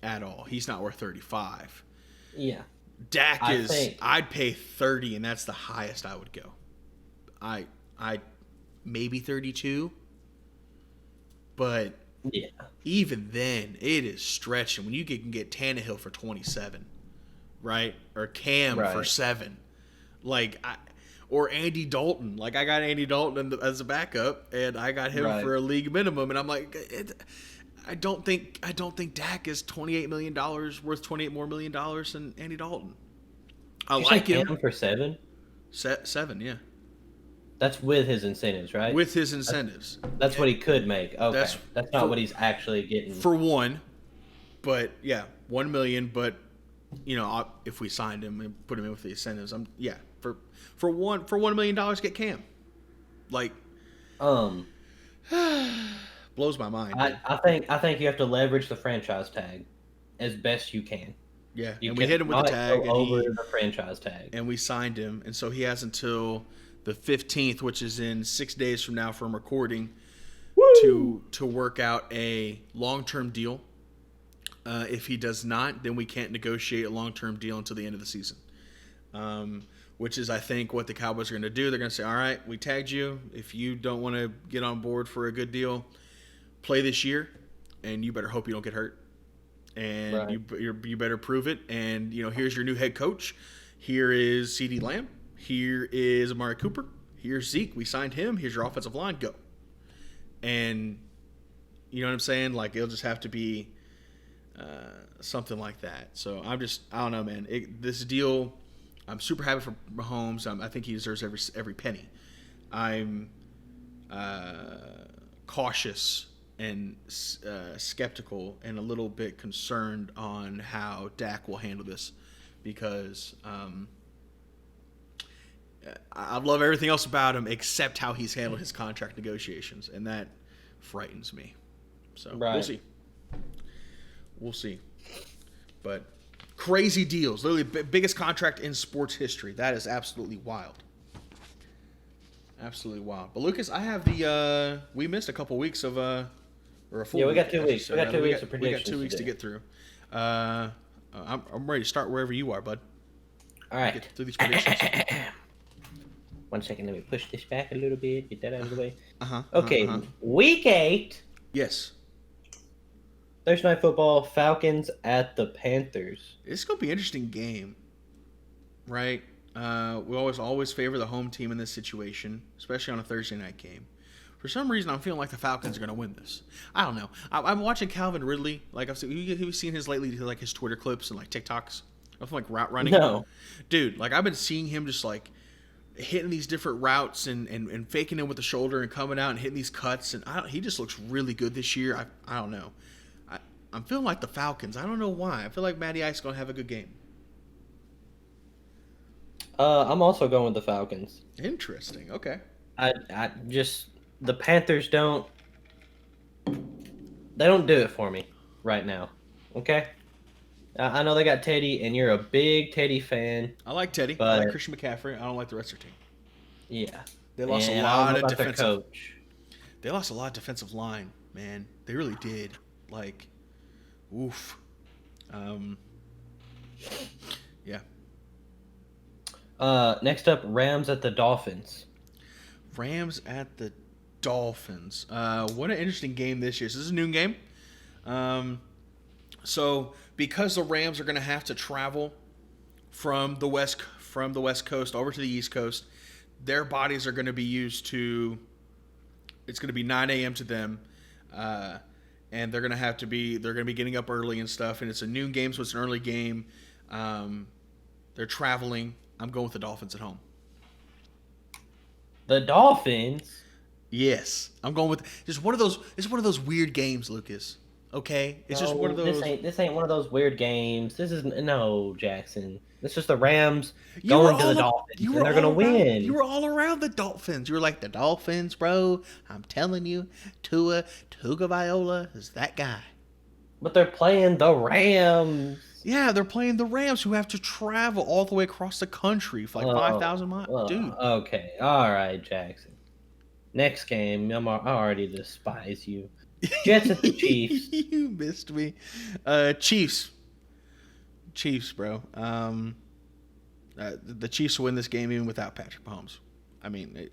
at all. He's not worth 35. Yeah. Dak I'd pay 30, and that's the highest I would go. I maybe 32, but yeah, even then it is stretching when you can get Tannehill for 27, right? Or Cam for 7, or Andy Dalton. I got Andy Dalton as a backup, and I got him for a league minimum, and I'm I don't think Dak is $28 million worth $28 more million than Andy Dalton. I like him for 7. 7, yeah. That's with his incentives, right? With his incentives. That's what he could make. Okay, that's not what he's actually getting for one. But yeah, $1 million. But if we signed him and put him in with the incentives, for $1 million, get Cam. Blows my mind. I think you have to leverage the franchise tag as best you can. Yeah, and we hit him with the tag. And over the franchise tag. And we signed him. And so he has until the 15th, which is in 6 days from now from recording, to work out a long-term deal. If he does not, then we can't negotiate a long-term deal until the end of the season. Which is, I think, what the Cowboys are going to do. They're going to say, all right, we tagged you. If you don't want to get on board for a good deal, play this year, and you better hope you don't get hurt. And you better prove it. And, here's your new head coach. Here is CeeDee Lamb. Here is Amari Cooper. Here's Zeke. We signed him. Here's your offensive line. Go. And you know what I'm saying? It'll just have to be something like that. So I don't know, man. This deal, I'm super happy for Mahomes. I think he deserves every penny. I'm cautious and skeptical and a little bit concerned on how Dak will handle this because I love everything else about him except how he's handled his contract negotiations, and that frightens me. So we'll see. But crazy deals, literally biggest contract in sports history. That is absolutely wild. Absolutely wild. But Lucas, I have we missed a couple weeks of or a full we got week, 2 weeks. We got 2 weeks of predictions. We got 2 weeks to get through. I'm ready to start wherever you are, bud. All right. Get through these predictions. 1 second, let me push this back a little bit. Get that out of the way. Okay, Week 8. Yes. Thursday Night Football, Falcons at the Panthers. It's gonna be an interesting game, right? We always favor the home team in this situation, especially on a Thursday night game. For some reason, I'm feeling like the Falcons are going to win this. I don't know. I'm watching Calvin Ridley. We've seen his lately, his Twitter clips and TikToks. Of like route running. No. Dude, like I've been seeing him just like hitting these different routes and faking it with the shoulder and coming out and hitting these cuts, and he just looks really good this year. I don't know. I'm feeling like the Falcons. I don't know why. I feel like Matty Ice is going to have a good game. I'm also going with the Falcons. Interesting. Okay. I just the Panthers don't do it for me right now. Okay. I know they got Teddy, and you're a big Teddy fan. I like Teddy. But, I like Christian McCaffrey. I don't like the rest of their team. Yeah. They lost and a lot of defensive. Coach. They lost a lot of defensive line, man. They really did. Like, oof. Yeah. Next up, Rams at the Dolphins. Rams at the Dolphins. What an interesting game this year. So this is a noon game. So because the Rams are going to have to travel from the west coast over to the east coast, their bodies are going to be used to. It's going to be 9 a.m. to them, and they're going to be getting up early and stuff. And it's a noon game, so it's an early game. They're traveling. I'm going with the Dolphins at home. The Dolphins? Yes, I'm going with just one of those. It's one of those weird games, Lucas. Okay, it's just one of those. This ain't one of those weird games. This is no Jackson. It's just the Rams going to the Dolphins, and they're gonna win. You were all around the Dolphins. You were like the Dolphins, bro. I'm telling you, Tua Tagovailoa is that guy. But they're playing the Rams. Yeah, they're playing the Rams, who have to travel all the way across the country for like 5,000 miles, dude. Okay, all right, Jackson. Next game, I already despise you. Jets at the Chiefs. You missed me. Chiefs, bro. The Chiefs win this game even without Patrick Mahomes. I mean,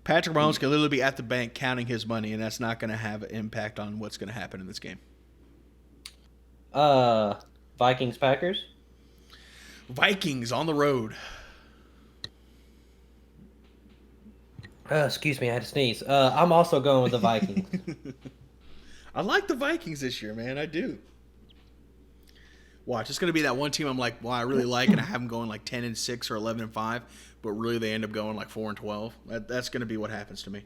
Patrick Mahomes can literally be at the bank counting his money, and that's not going to have an impact on what's going to happen in this game. Vikings, Packers. Vikings on the road. Excuse me, I had to sneeze. I'm also going with the Vikings. I like the Vikings this year, man. I do. Watch, it's going to be that one team I'm like, well, I really like, and I have them going like 10-6 or 11-5, but really they end up going like 4-12. That's going to be what happens to me.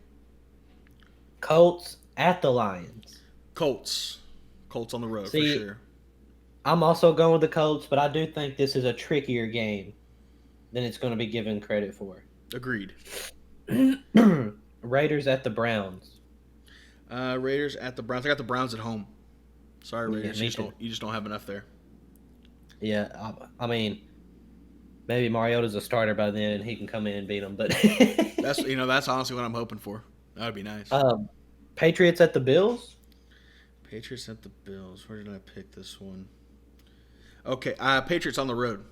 Colts at the Lions. Colts on the road for sure. I'm also going with the Colts, but I do think this is a trickier game than it's going to be given credit for. Agreed. Raiders at the Browns. Raiders at the Browns. I got the Browns at home. Sorry, Raiders. Yeah, you just don't have enough there. Yeah, I mean, maybe Mariota's a starter by then, and he can come in and beat them. But that's honestly what I'm hoping for. That would be nice. Patriots at the Bills. Patriots at the Bills. Where did I pick this one? Okay, Patriots on the road.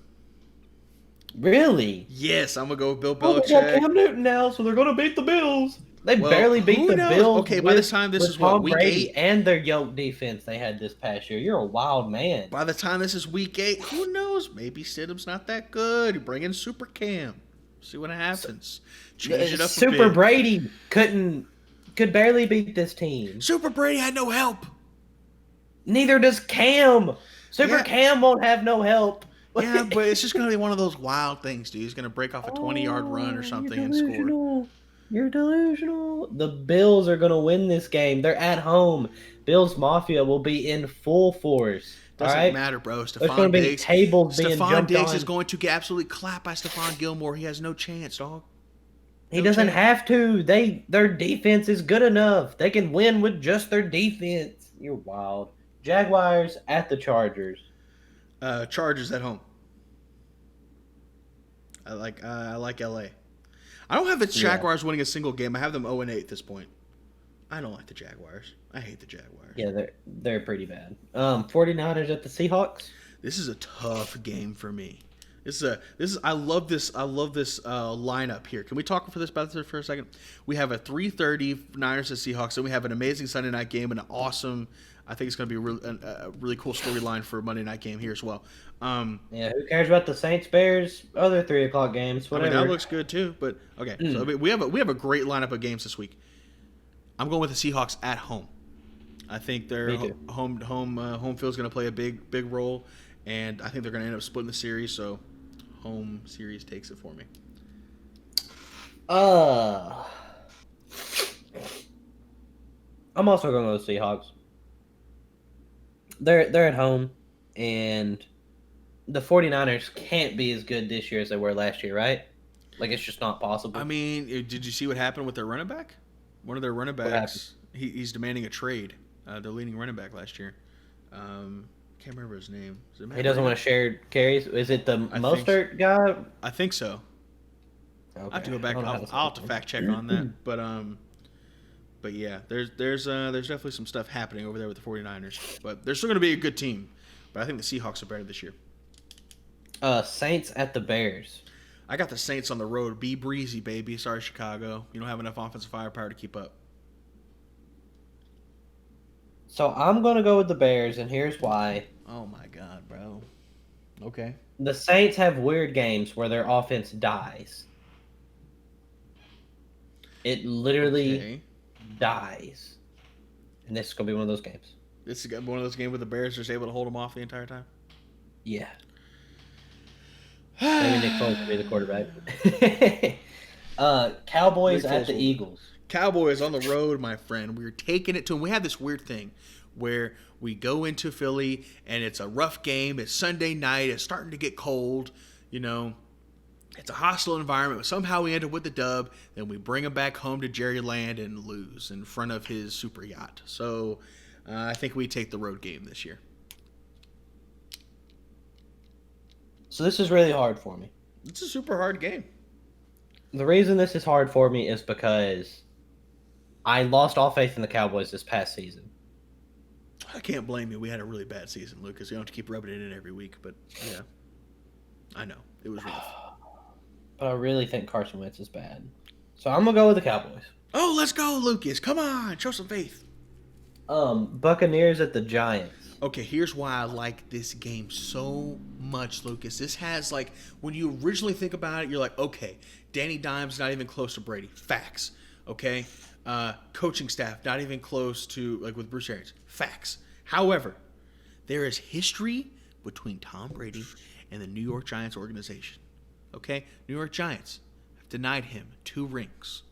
Really? Yes, I'm gonna go with Bill Belichick. They got Cam Newton now, so they're gonna beat the Bills. They barely beat the Bills. Okay, by this time this is what, week 8? And their yoke defense they had this past year. You're a wild man. By the time this is week 8, who knows? Maybe Stidham's not that good. You bring in Super Cam. See what happens. Change it up a bit. Super Brady could barely beat this team. Super Brady had no help. Neither does Cam. Cam won't have no help. Yeah, but it's just going to be one of those wild things, dude. He's going to break off a 20-yard run or something and score. You're delusional. The Bills are going to win this game. They're at home. Bills Mafia will be in full force. Doesn't matter, bro. There's going to be tables being jumped on. Stephon Diggs is going to get absolutely clapped by Stephon Gilmore. He has no chance, dog. He doesn't have to. Their defense is good enough. They can win with just their defense. You're wild. Jaguars at the Chargers. Chargers at home. I like LA. I don't have the Jaguars winning a single game. I have them 0-8 at this point. I don't like the Jaguars. I hate the Jaguars. Yeah, they're pretty bad. 49ers at the Seahawks. This is a tough game for me. I love this lineup here. Can we talk about this for a second? We have a 3:30 Niners at Seahawks, and we have an amazing Sunday night game and an awesome. I think it's going to be a really cool storyline for a Monday night game here as well. Yeah, who cares about the Saints Bears? Other 3:00 games, whatever. I mean, that looks good too. But okay, so we have a great lineup of games this week. I'm going with the Seahawks at home. I think their home field is going to play a big role, and I think they're going to end up splitting the series. So home series takes it for me. Uh, I'm also going to go Seahawks. They're at home, and the 49ers can't be as good this year as they were last year, right? Like, it's just not I possible. mean, did you see what happened with their running back? One of their running What happened? backs, he's demanding a trade. Their leading running back last year. Can't remember his name. Is it He Matt doesn't Breida? want to share carries. Is it the I think so. Mostert guy? I think so. I have to Okay, go I back. don't know how to say I'll have his to name. fact check on that. But yeah, there's definitely some stuff happening over there with the 49ers. But they're still going to be a good team. But I think the Seahawks are better this year. Saints at the Bears. I got the Saints on the road. Be breezy, baby. Sorry, Chicago. You don't have enough offensive firepower to keep up. So I'm going to go with the Bears, and here's why. Oh my God, bro. Okay. The Saints have weird games where their offense dies. It literally Okay. dies. And this is going to be one of those games. This is one of those games where the Bears are just able to hold them off the entire time. Yeah. Maybe Nick Foles will be the quarterback. Cowboys Nick at Foles the will- Eagles. Cowboys on the road, my friend. We're taking it to them. We have this weird thing where we go into Philly and it's a rough game. It's Sunday night. It's starting to get cold. You know, it's a hostile environment. But somehow we end up with the dub. Then we bring him back home to Jerry Land and lose in front of his super yacht. So I think we take the road game this year. So this is really hard for me. It's a super hard game. The reason this is hard for me is because I lost all faith in the Cowboys this past season. I can't blame you. We had a really bad season, Lucas. You don't have to keep rubbing it in every week. But yeah, I know. It was rough. But I really think Carson Wentz is bad. So I'm going to go with the Cowboys. Oh, let's go, Lucas. Come on. Show some faith. Buccaneers at the Giants. Okay, here's why I like this game so much, Lucas. This has, like, when you originally think about it, you're like, okay, Danny Dimes not even close to Brady. Facts. Okay? Coaching staff not even close to, like, with Bruce Arians. Facts. However, there is history between Tom Brady and the New York Giants organization. Okay? New York Giants have denied him 2 rings.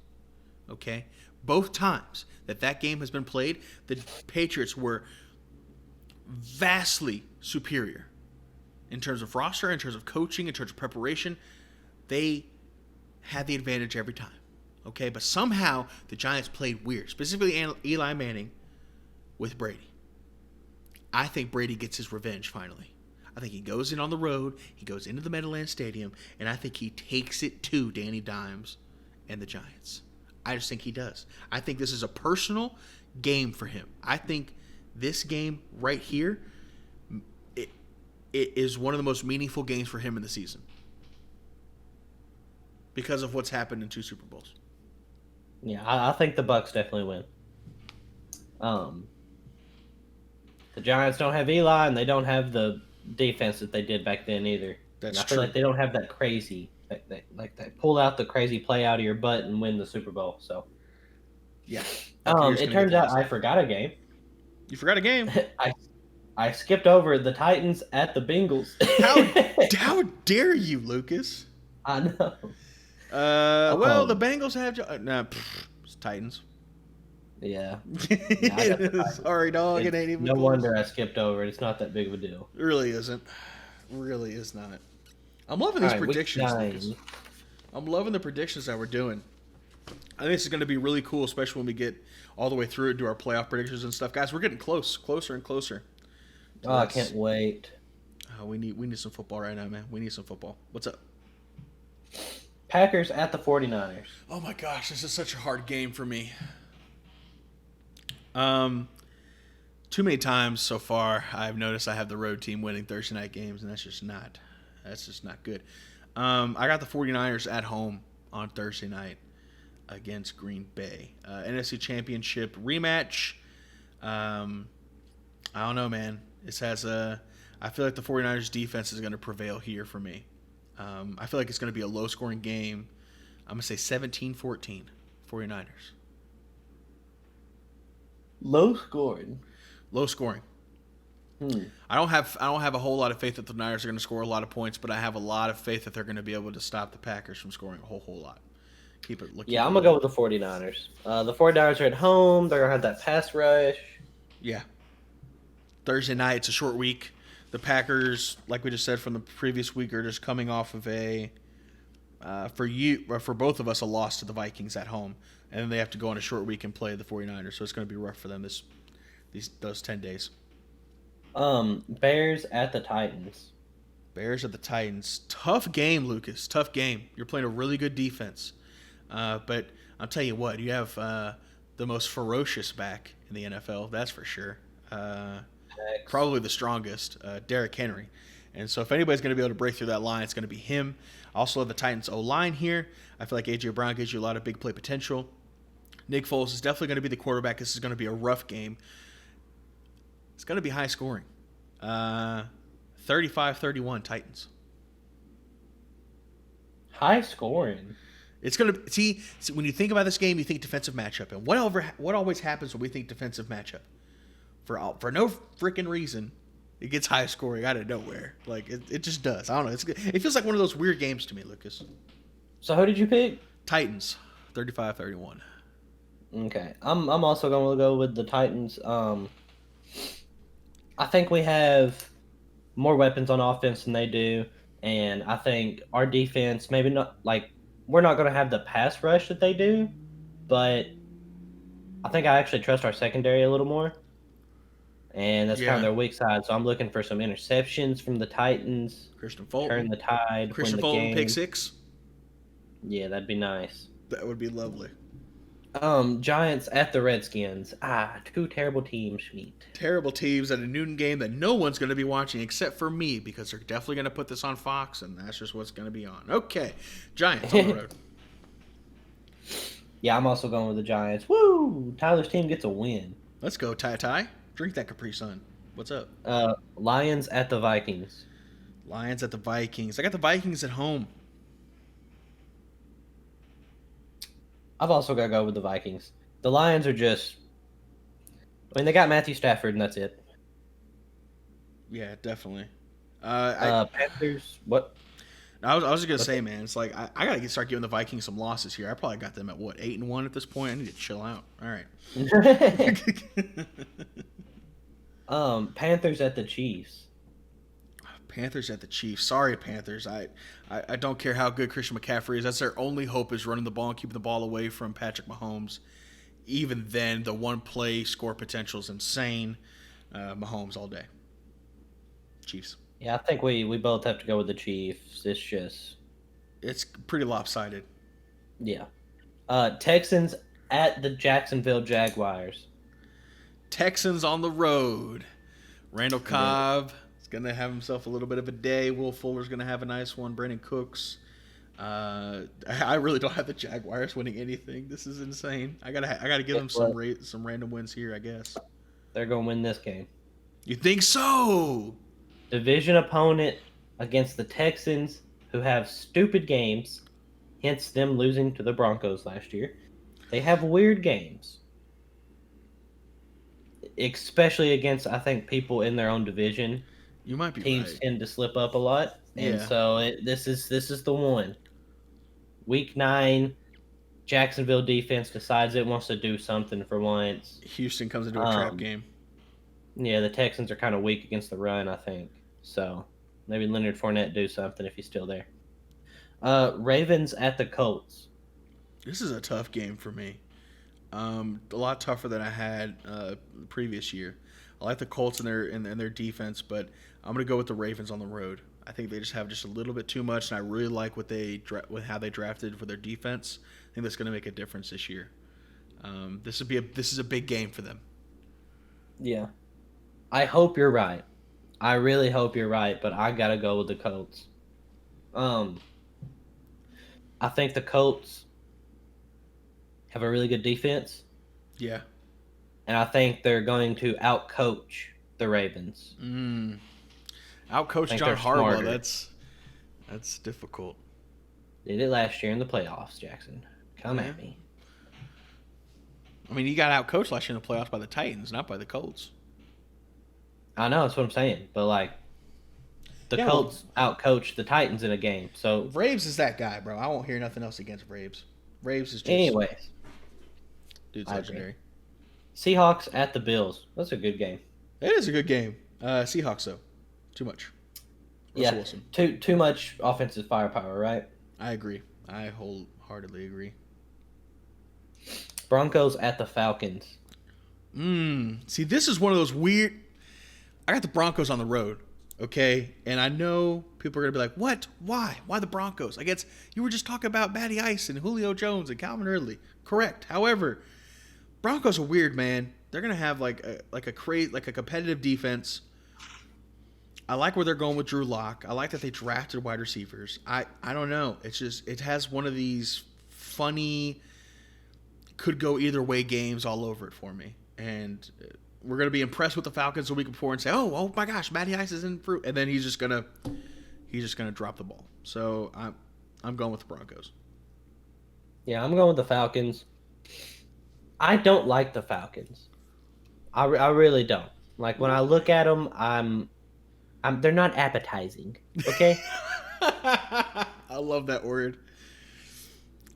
Okay? Both times that game has been played, the Patriots were vastly superior in terms of roster, in terms of coaching, in terms of preparation. They had the advantage every time. Okay? But somehow the Giants played weird, specifically Eli Manning with Brady. I think Brady gets his revenge finally. I think he goes in on the road, he goes into the Meadowlands Stadium, and I think he takes it to Danny Dimes and the Giants. I just think he does. I think this is a personal game for him. I think this game right here, it is one of the most meaningful games for him in the season because of what's happened in 2 Super Bowls. Yeah, I think the Bucs definitely win. The Giants don't have Eli, and they don't have the defense that they did back then either. That's and I feel true. like they don't have that crazy, they pull out the crazy play out of your butt and win the Super Bowl. So, Yeah. it turns out I forgot a game. You forgot a game. I skipped over the Titans at the Bengals. How dare you, Lucas? I know. Well, the Bengals have it's Titans. Yeah. Sorry, dog. It ain't even no close. wonder I skipped over it. It's not that big of a deal. It really isn't. Really is not. I'm loving these predictions, Lucas. I'm loving the predictions that we're doing. I think this is going to be really cool, especially when we get all the way through and do our playoff predictions and stuff. Guys, we're getting closer and closer. Oh, I can't wait. We need some football right now, man. We need some football. What's up? Packers at the 49ers. Oh my gosh, this is such a hard game for me. Too many times so far I've noticed I have the road team winning Thursday night games, and that's just not good. I got the 49ers at home on Thursday night against Green Bay. NFC Championship rematch. I don't know, man. I feel like the 49ers defense is going to prevail here for me. I feel like it's going to be a low-scoring game. I'm going to say 17-14, 49ers. Low scoring. Low scoring. Hmm. I don't have a whole lot of faith that the Niners are going to score a lot of points, but I have a lot of faith that they're going to be able to stop the Packers from scoring a whole lot. Keep it Yeah, I'm it going to go low. with the 49ers. The 49ers are at home. They're going to have that pass rush. Yeah. Thursday night, it's a short week. The Packers, like we just said from the previous week, are just coming off of for both of us, a loss to the Vikings at home, and then they have to go on a short week and play the 49ers. So it's going to be rough for them those 10 days. Bears at the Titans. Bears at the Titans. Tough game, Lucas. Tough game. You're playing a really good defense, but I'll tell you what, you have the most ferocious back in the NFL. That's for sure. Probably the strongest, Derrick Henry. And so if anybody's going to be able to break through that line, it's going to be him. I also have the Titans O-line here. I feel like A.J. Brown gives you a lot of big play potential. Nick Foles is definitely going to be the quarterback. This is going to be a rough game. It's going to be high scoring. 35-31 Titans. High scoring. It's going to see when you think about this game, you think defensive matchup. And what always happens when we think defensive matchup? For no freaking reason, it gets high scoring out of nowhere. Like it just does. I don't know. It feels like one of those weird games to me, Lucas. So who did you pick? Titans, 35-31. Okay, I'm also going to go with the Titans. I think we have more weapons on offense than they do, and I think our defense maybe not like we're not going to have the pass rush that they do, but I think I actually trust our secondary a little more. And that's kind of their weak side. So I'm looking for some interceptions from the Titans. Christian Fulton. Turn the tide. Christian win the Fulton game. pick six. Yeah, that'd be nice. That would be lovely. Giants at the Redskins. Two terrible teams meet. Terrible teams at a noon game that no one's going to be watching except for me because they're definitely going to put this on Fox, and that's just what's going to be on. Okay, Giants on the road. Yeah, I'm also going with the Giants. Woo! Tyler's team gets a win. Let's go, Ty. Drink that Capri Sun. What's up? Lions at the Vikings. Lions at the Vikings. I got the Vikings at home. I've also got to go with the Vikings. The Lions are just... I mean, they got Matthew Stafford, and that's it. Yeah, definitely. Panthers, what? I was just going to say, man, it's like I got to start giving the Vikings some losses here. I probably got them at, 8-1 at this point? I need to chill out. All right. Panthers at the Chiefs. Panthers at the Chiefs. Sorry, Panthers. I don't care how good Christian McCaffrey is. That's their only hope is running the ball and keeping the ball away from Patrick Mahomes. Even then, the one play score potential is insane. Mahomes all day. Chiefs. Yeah, I think we both have to go with the Chiefs. It's pretty lopsided. Yeah. Texans at the Jacksonville Jaguars. Texans on the road. Randall Cobb is going to have himself a little bit of a day. Will Fuller's going to have a nice one. Brandon Cooks. I really don't have the Jaguars winning anything. This is insane. I gotta give them some random wins here, I guess. They're going to win this game. You think so? Division opponent against the Texans, who have stupid games, hence them losing to the Broncos last year. They have weird games. Especially against, I think, people in their own division. You might be Teams right. tend to slip up a lot. And so this is the one. Week 9, Jacksonville defense decides it wants to do something for once. Houston comes into a trap game. Yeah, the Texans are kind of weak against the run, I think. So maybe Leonard Fournette do something if he's still there. Ravens at the Colts. This is a tough game for me. A lot tougher than I had the previous year. I like the Colts and their defense, but I'm gonna go with the Ravens on the road. I think they just have just a little bit too much, and I really like with how they drafted for their defense. I think that's gonna make a difference this year. This is a big game for them. Yeah, I hope you're right. I really hope you're right, but I gotta go with the Colts. I think the Colts have a really good defense. Yeah. And I think they're going to outcoach the Ravens. Outcoach John Harbaugh. That's difficult. Did it last year in the playoffs, Jackson. Come at me. I mean, he got outcoached last year in the playoffs by the Titans, not by the Colts. I know that's what I'm saying, but like the Yeah, well, Colts outcoached the Titans in a game. So, Braves is that guy, bro. I won't hear nothing else against Braves. Braves is just anyways, dude's I agree. legendary. Seahawks at the Bills. That's a good game. It is a good game. Seahawks though, too much. Russell Yeah, Wilson. too much offensive firepower, right? I agree. I wholeheartedly agree. Broncos at the Falcons. See, this is one of those weird. I got the Broncos on the road, okay, and I know people are gonna be like, "What? Why? Why the Broncos?" I guess you were just talking about Matty Ice and Julio Jones and Calvin Ridley. Correct. However, Broncos are weird, man. They're gonna have like a competitive defense. I like where they're going with Drew Lock. I like that they drafted wide receivers. I don't know. It's just it has one of these funny, could go either way games all over it for me. And we're gonna be impressed with the Falcons the week before and say, oh my gosh, Matty Ice is in fruit, and then he's just gonna drop the ball. So I'm going with the Broncos. Yeah, I'm going with the Falcons. I don't like the Falcons. I really don't. Like when I look at them, they're not appetizing. Okay. I love that word.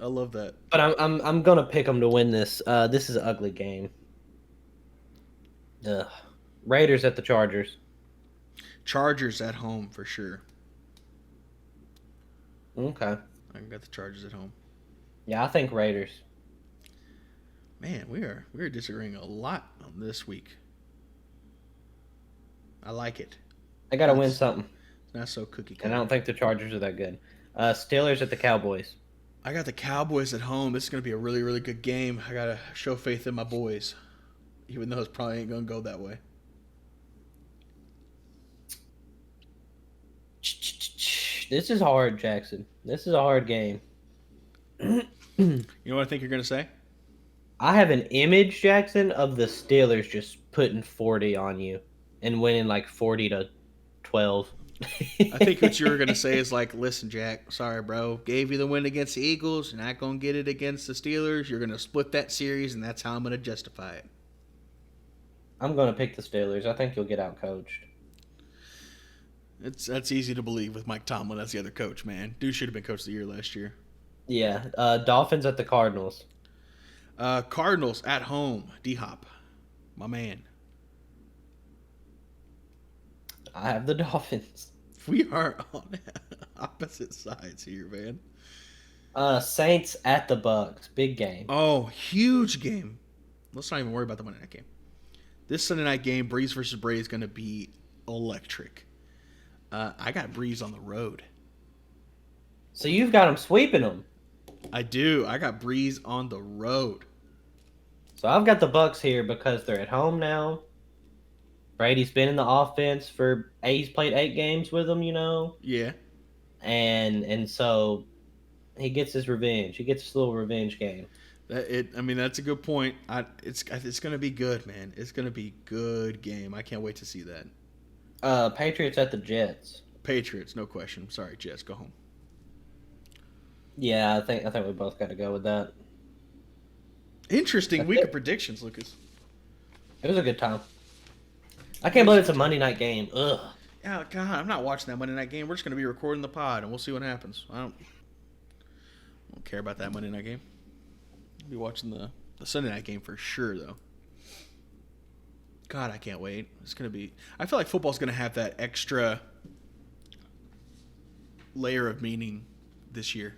I love that. But I'm gonna pick them to win this. This is an ugly game. Ugh. Raiders at the Chargers. Chargers at home for sure. Okay. I got the Chargers at home. Yeah, I think Raiders. Man, we're disagreeing a lot on this week. I like it. I gotta win something. It's not so cookie cutter. And I don't think the Chargers are that good. Steelers at the Cowboys. I got the Cowboys at home. This is going to be a really, really good game. I got to show faith in my boys, even though it probably ain't going to go that way. This is hard, Jackson. This is a hard game. You know what I think you're going to say? I have an image, Jackson, of the Steelers just putting 40 on you and winning like 40-12. I think what you were going to say is like, listen, Jack, sorry, bro. Gave you the win against the Eagles. You're not going to get it against the Steelers. You're going to split that series, and that's how I'm going to justify it. I'm going to pick the Steelers. I think you'll get out coached. That's easy to believe with Mike Tomlin. That's the other coach, man. Dude should have been coach of the year last year. Yeah. Dolphins at the Cardinals. Cardinals at home. D-Hop, my man. I have the Dolphins. We are on opposite sides here, man. Saints at the Bucks. Big game. Oh, huge game. Let's not even worry about the Monday night game. This Sunday night game, Breeze versus Bray, is going to be electric. I got Breeze on the road. So you've got them sweeping them. I do. I got Breeze on the road. So I've got the Bucks here because they're at home now. Brady's been in the offense he's played 8 games with them, you know. Yeah. And so he gets his revenge. He gets his little revenge game. That's a good point. It's going to be good, man. It's going to be a good game. I can't wait to see that. Patriots at the Jets. Patriots, no question. Sorry, Jets, go home. Yeah, I think we both got to go with that. Interesting week of predictions, Lucas. It was a good time. I can't believe it's a Monday night game. Ugh. Yeah, God, I'm not watching that Monday night game. We're just going to be recording the pod, and we'll see what happens. I don't care about that Monday night game. I'll be watching the Sunday night game for sure, though. God, I can't wait. It's going to be... I feel like football's going to have that extra layer of meaning this year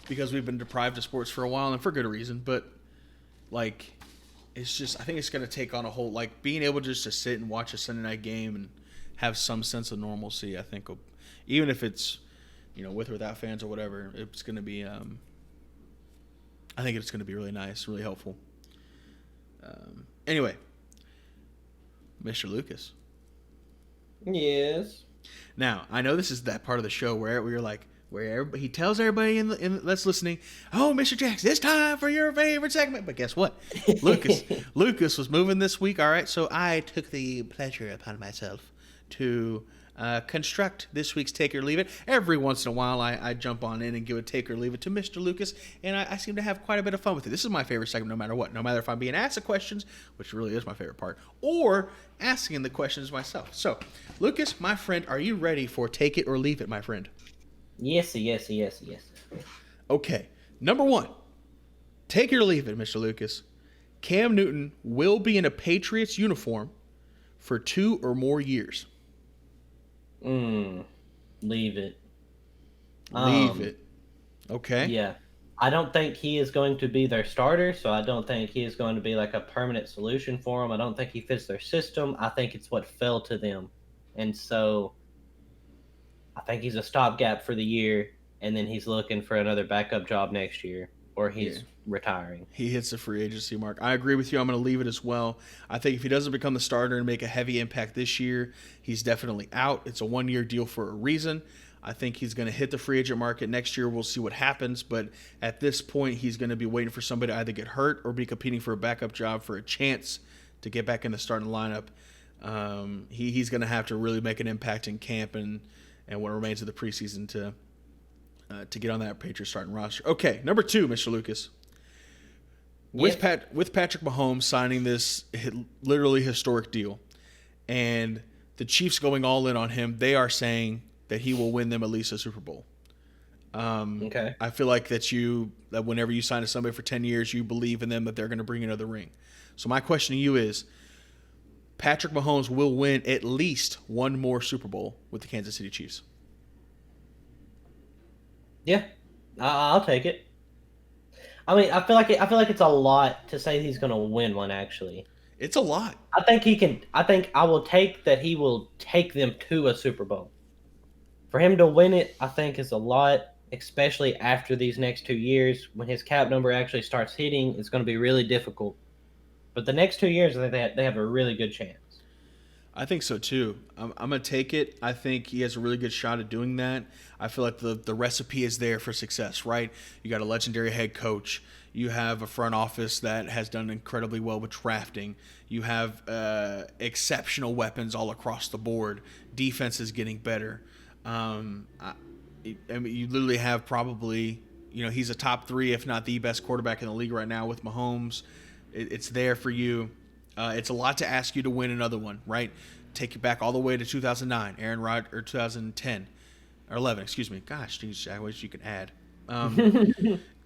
because we've been deprived of sports for a while, and for good reason, but, like... It's just, I think it's going to take on a whole, like, being able just to sit and watch a Sunday night game and have some sense of normalcy, I think, even if it's, with or without fans or whatever, it's going to be, I think it's going to be really nice, really helpful. Anyway, Mr. Lucas. Yes. Now, I know this is that part of the show where we're like, he tells everybody that's listening, "Oh, Mr. Jackson, it's time for your favorite segment." But guess what? Lucas was moving this week. All right, so I took the pleasure upon myself to construct this week's Take or Leave It. Every once in a while, I jump on in and give a Take or Leave It to Mr. Lucas, and I seem to have quite a bit of fun with it. This is my favorite segment no matter what. No matter if I'm being asked the questions, which really is my favorite part, or asking the questions myself. So, Lucas, my friend, are you ready for Take It or Leave It, my friend? Yes. Okay. Number one, take it or leave it, Mr. Lucas. Cam Newton will be in a Patriots uniform for 2 or more years. Leave it. Leave it. Okay. Yeah. I don't think he is going to be their starter, so I don't think he is going to be like a permanent solution for them. I don't think he fits their system. I think it's what fell to them. And so I think he's a stopgap for the year, and then he's looking for another backup job next year, or he's retiring. He hits the free agency mark. I agree with you. I'm going to leave it as well. I think if he doesn't become the starter and make a heavy impact this year, he's definitely out. It's a 1-year deal for a reason. I think he's going to hit the free agent market next year. We'll see what happens. But at this point, he's going to be waiting for somebody to either get hurt or be competing for a backup job for a chance to get back in the starting lineup. He's going to have to really make an impact in camp and what remains of the preseason to get on that Patriots starting roster. Okay, number 2, Mr. Lucas. With Patrick Mahomes signing this literally historic deal and the Chiefs going all in on him, they are saying that he will win them at least a Super Bowl. Okay. I feel like that whenever you sign to somebody for 10 years, you believe in them that they're going to bring another ring. So my question to you is, Patrick Mahomes will win at least one more Super Bowl with the Kansas City Chiefs. Yeah, I'll take it. I mean, I feel like it's a lot to say he's going to win one. Actually, it's a lot. I think he can. I think I will take that he will take them to a Super Bowl. For him to win it, I think is a lot, especially after these next 2 years when his cap number actually starts hitting. It's going to be really difficult. But the next 2 years, I think they have a really good chance. I think so too. I'm going to take it. I think he has a really good shot at doing that. I feel like the recipe is there for success, right? You got a legendary head coach. You have a front office that has done incredibly well with drafting. You have exceptional weapons all across the board. Defense is getting better. I mean, you literally have probably, he's a top 3, if not the best quarterback in the league right now with Mahomes. It's there for you. It's a lot to ask you to win another one, right? Take you back all the way to 2009, Aaron Rodgers, or 2010, or 11, excuse me. Gosh, geez, I wish you could add.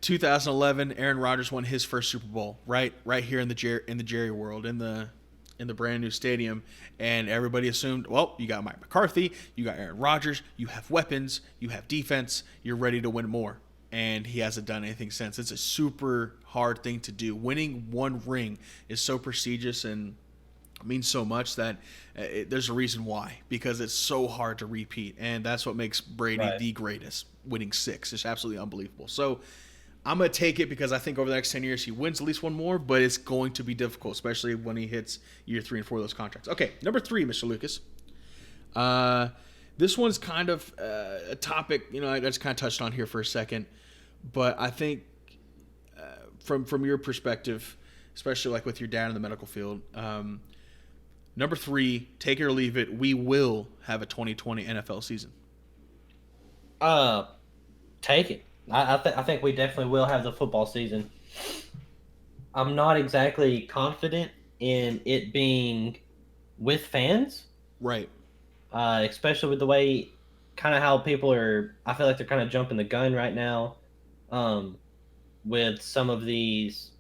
2011, Aaron Rodgers won his first Super Bowl, right here in the Jerry World, in the brand new stadium, and everybody assumed, well, you got Mike McCarthy, you got Aaron Rodgers, you have weapons, you have defense, you're ready to win more. And he hasn't done anything since. It's a super hard thing to do. Winning one ring is so prestigious and means so much that there's a reason why, because it's so hard to repeat. And that's what makes Brady the greatest, winning 6. It's absolutely unbelievable. So I'm going to take it because I think over the next 10 years he wins at least one more, but it's going to be difficult, especially when he hits year 3 and 4 of those contracts. Okay, number 3, Mr. Lucas. This one's kind of a topic, I just kind of touched on here for a second. But I think from your perspective, especially like with your dad in the medical field, number 3, take it or leave it, we will have a 2020 NFL season. Take it. I think we definitely will have the football season. I'm not exactly confident in it being with fans. Right. Especially with the way, kind of how people are, I feel like they're kind of jumping the gun right now. With some of these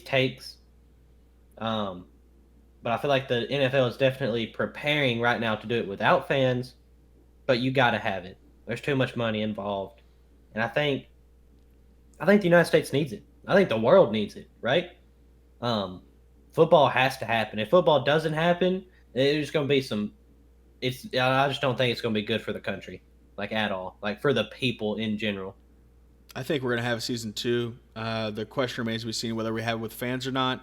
takes, but I feel like the NFL is definitely preparing right now to do it without fans. But you got to have it. There's too much money involved, and I think the United States needs it. I think the world needs it, right? Football has to happen. If football doesn't happen, there's going to be some. I just don't think it's going to be good for the country, like at all, like for the people in general. I think we're going to have a season 2. The question remains to be seen whether we have it with fans or not.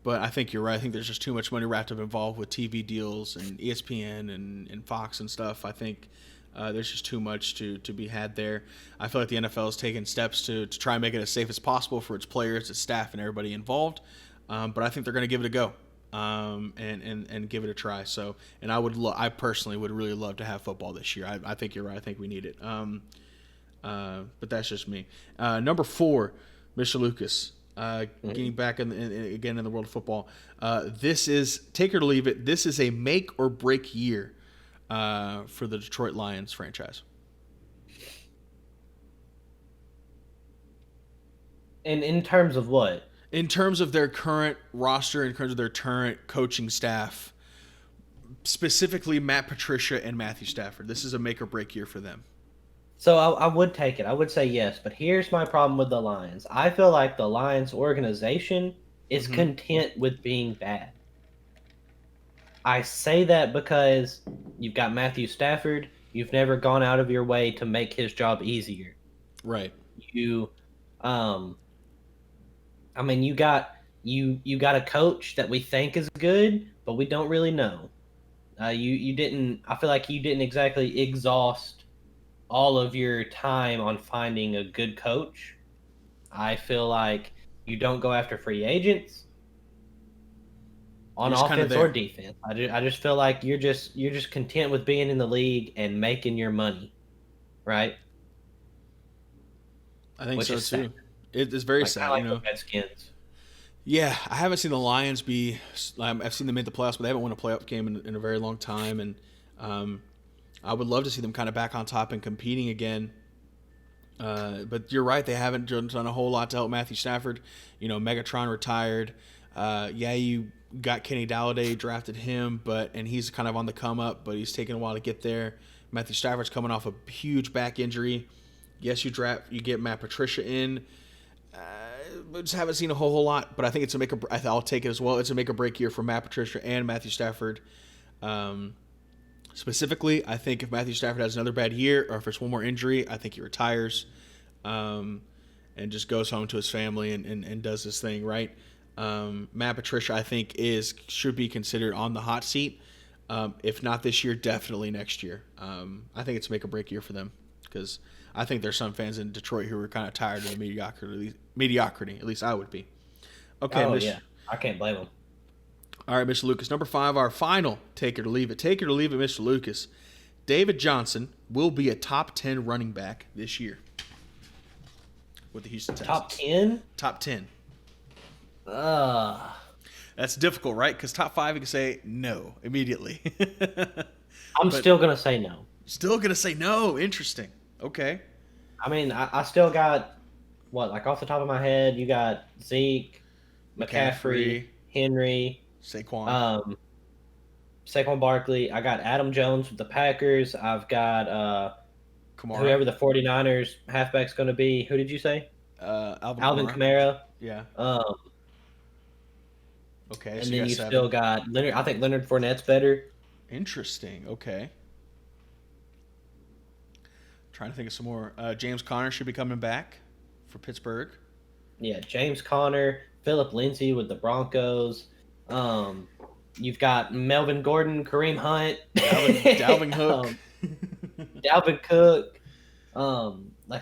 But I think you're right. I think there's just too much money wrapped up involved with TV deals and ESPN and Fox and stuff. I think there's just too much to be had there. I feel like the NFL is taking steps to try and make it as safe as possible for its players, its staff, and everybody involved. But I think they're going to give it a go. and give it a try. So, and I personally would really love to have football this year. I think you're right. I think we need it. But that's just me. Number 4, Mr. Lucas. Getting back again in the world of football. This is, take it or leave it, this is a make or break year for the Detroit Lions franchise. And in terms of what? In terms of their current roster, in terms of their current coaching staff, specifically Matt Patricia and Matthew Stafford, this is a make or break year for them. So I would take it. I would say yes, but here's my problem with the Lions. I feel like the Lions organization is content with being bad. I say that because you've got Matthew Stafford. You've never gone out of your way to make his job easier. Right. You, I mean, you got a coach that we think is good, but we don't really know. You didn't. I feel like you didn't exactly exhaust all of your time on finding a good coach. I feel like you don't go after free agents on offense or defense. I just feel like you're just content with being in the league and making your money, right? I think so too. It is very sad, like the Redskins. Yeah, I haven't seen the Lions be. I've seen them make the playoffs, but they haven't won a playoff game in a very long time, and I would love to see them kind of back on top and competing again. But you're right; they haven't done a whole lot to help Matthew Stafford. Megatron retired. You got Kenny Galladay, drafted him, and he's kind of on the come up, but he's taking a while to get there. Matthew Stafford's coming off a huge back injury. Yes, you get Matt Patricia in. Just haven't seen a whole lot, but I think I'll take it as well. It's a make or break year for Matt Patricia and Matthew Stafford. Specifically, I think if Matthew Stafford has another bad year, or if it's one more injury, I think he retires, and just goes home to his family and does this thing right. Matt Patricia, I think, should be considered on the hot seat. If not this year, definitely next year. I think it's a make or break year for them, because I think there's some fans in Detroit who are kind of tired of the mediocrity. At least I would be. Okay. Oh, yeah. I can't blame them. All right, Mr. Lucas. Number 5, our final take it or leave it. Take it or leave it, Mr. Lucas. David Johnson will be a top 10 running back this year with the Houston Texans. Top 10? Top 10. That's difficult, right? Because top 5, you can say no immediately. I'm still going to say no. Still going to say no. Interesting. Okay. I mean, I still got, off the top of my head, you got Zeke, McCaffrey, Henry, Saquon Barkley. I got Adam Jones with the Packers. I've got Kamara. Whoever the 49ers halfback's going to be. Who did you say? Alvin Kamara. Yeah. Okay. And so then you still got Leonard. I think Leonard Fournette's better. Interesting. Okay. Trying to think of some more. James Conner should be coming back for Pittsburgh. Yeah, James Conner, Phillip Lindsay with the Broncos. You've got Melvin Gordon, Kareem Hunt, Dalvin Hook, Dalvin Cook.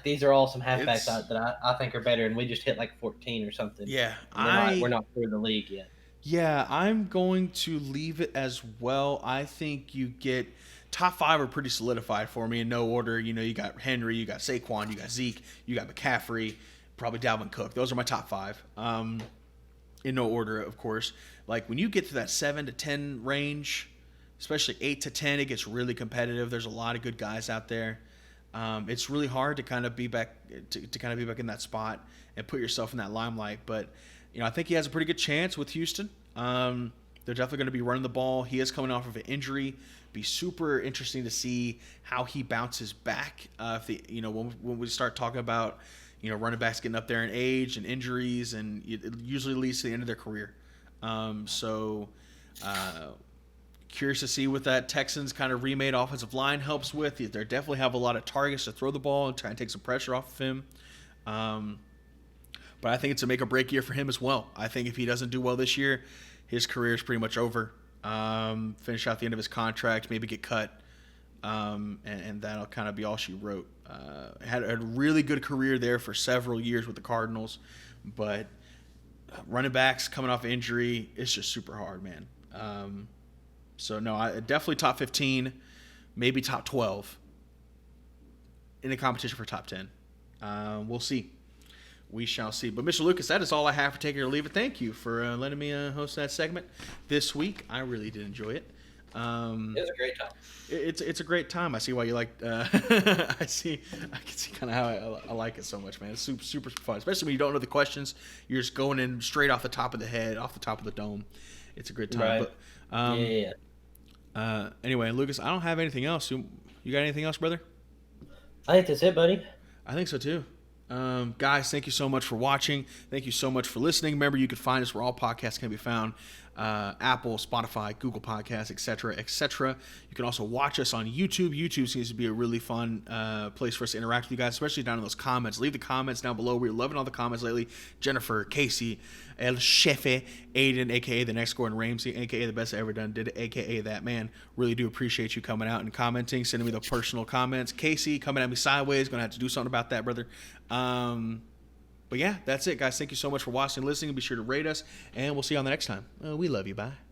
These are all some halfbacks that I think are better, and we just hit 14 or something. Yeah, we're not through the league yet. Yeah, I'm going to leave it as well. I think you get top 5 are pretty solidified for me in no order. You got Henry, you got Saquon, you got Zeke, you got McCaffrey, probably Dalvin Cook. Those are my top 5. In no order, of course. When you get to that 7 to 10 range, especially 8 to 10, it gets really competitive. There's a lot of good guys out there. It's really hard to kind of be back in that spot and put yourself in that limelight. But I think he has a pretty good chance with Houston. They're definitely going to be running the ball. He is coming off of an injury. Be super interesting to see how he bounces back. When we start talking about running backs getting up there in age and injuries, and it usually leads to the end of their career. Curious to see what that Texans kind of remade offensive line helps with. They definitely have a lot of targets to throw the ball and try and take some pressure off of him. But I think it's a make or break year for him as well. I think if he doesn't do well this year, his career is pretty much over. Finish out the end of his contract, maybe get cut, and that'll kind of be all she wrote. Had a really good career there for several years with the Cardinals, but running backs coming off injury. It's just super hard, man. So no, I definitely top 15, maybe top 12 in the competition for top 10. We'll see. We shall see. But Mr. Lucas, that is all I have for taking or leave it. Thank you for letting me host that segment this week. I really did enjoy it. It was a great time. It's a great time. I see why you like. I can see kind of how I like it so much, man. It's super fun, especially when you don't know the questions. You're just going in straight off the top of the head, off the top of the dome. It's a great time. Right. But anyway, Lucas, I don't have anything else. You got anything else, brother? I think that's it, buddy. I think so too. Guys, thank you so much for watching. Thank you so much for listening. Remember, you can find us where all podcasts can be found. Apple, Spotify, Google Podcasts, etc., etc. You can also watch us on YouTube. YouTube seems to be a really fun place for us to interact with you guys, especially down in those comments. Leave the comments down below. We're loving all the comments lately. Jennifer, Casey, El Chefe, Aiden, a.k.a. the next Gordon Ramsay, a.k.a. the best I ever done, did it, a.k.a. that man. Really do appreciate you coming out and commenting, sending me the personal comments. Casey, coming at me sideways. Going to have to do something about that, brother. But yeah, that's it, guys. Thank you so much for watching and listening. Be sure to rate us, and we'll see you on the next time. We love you. Bye.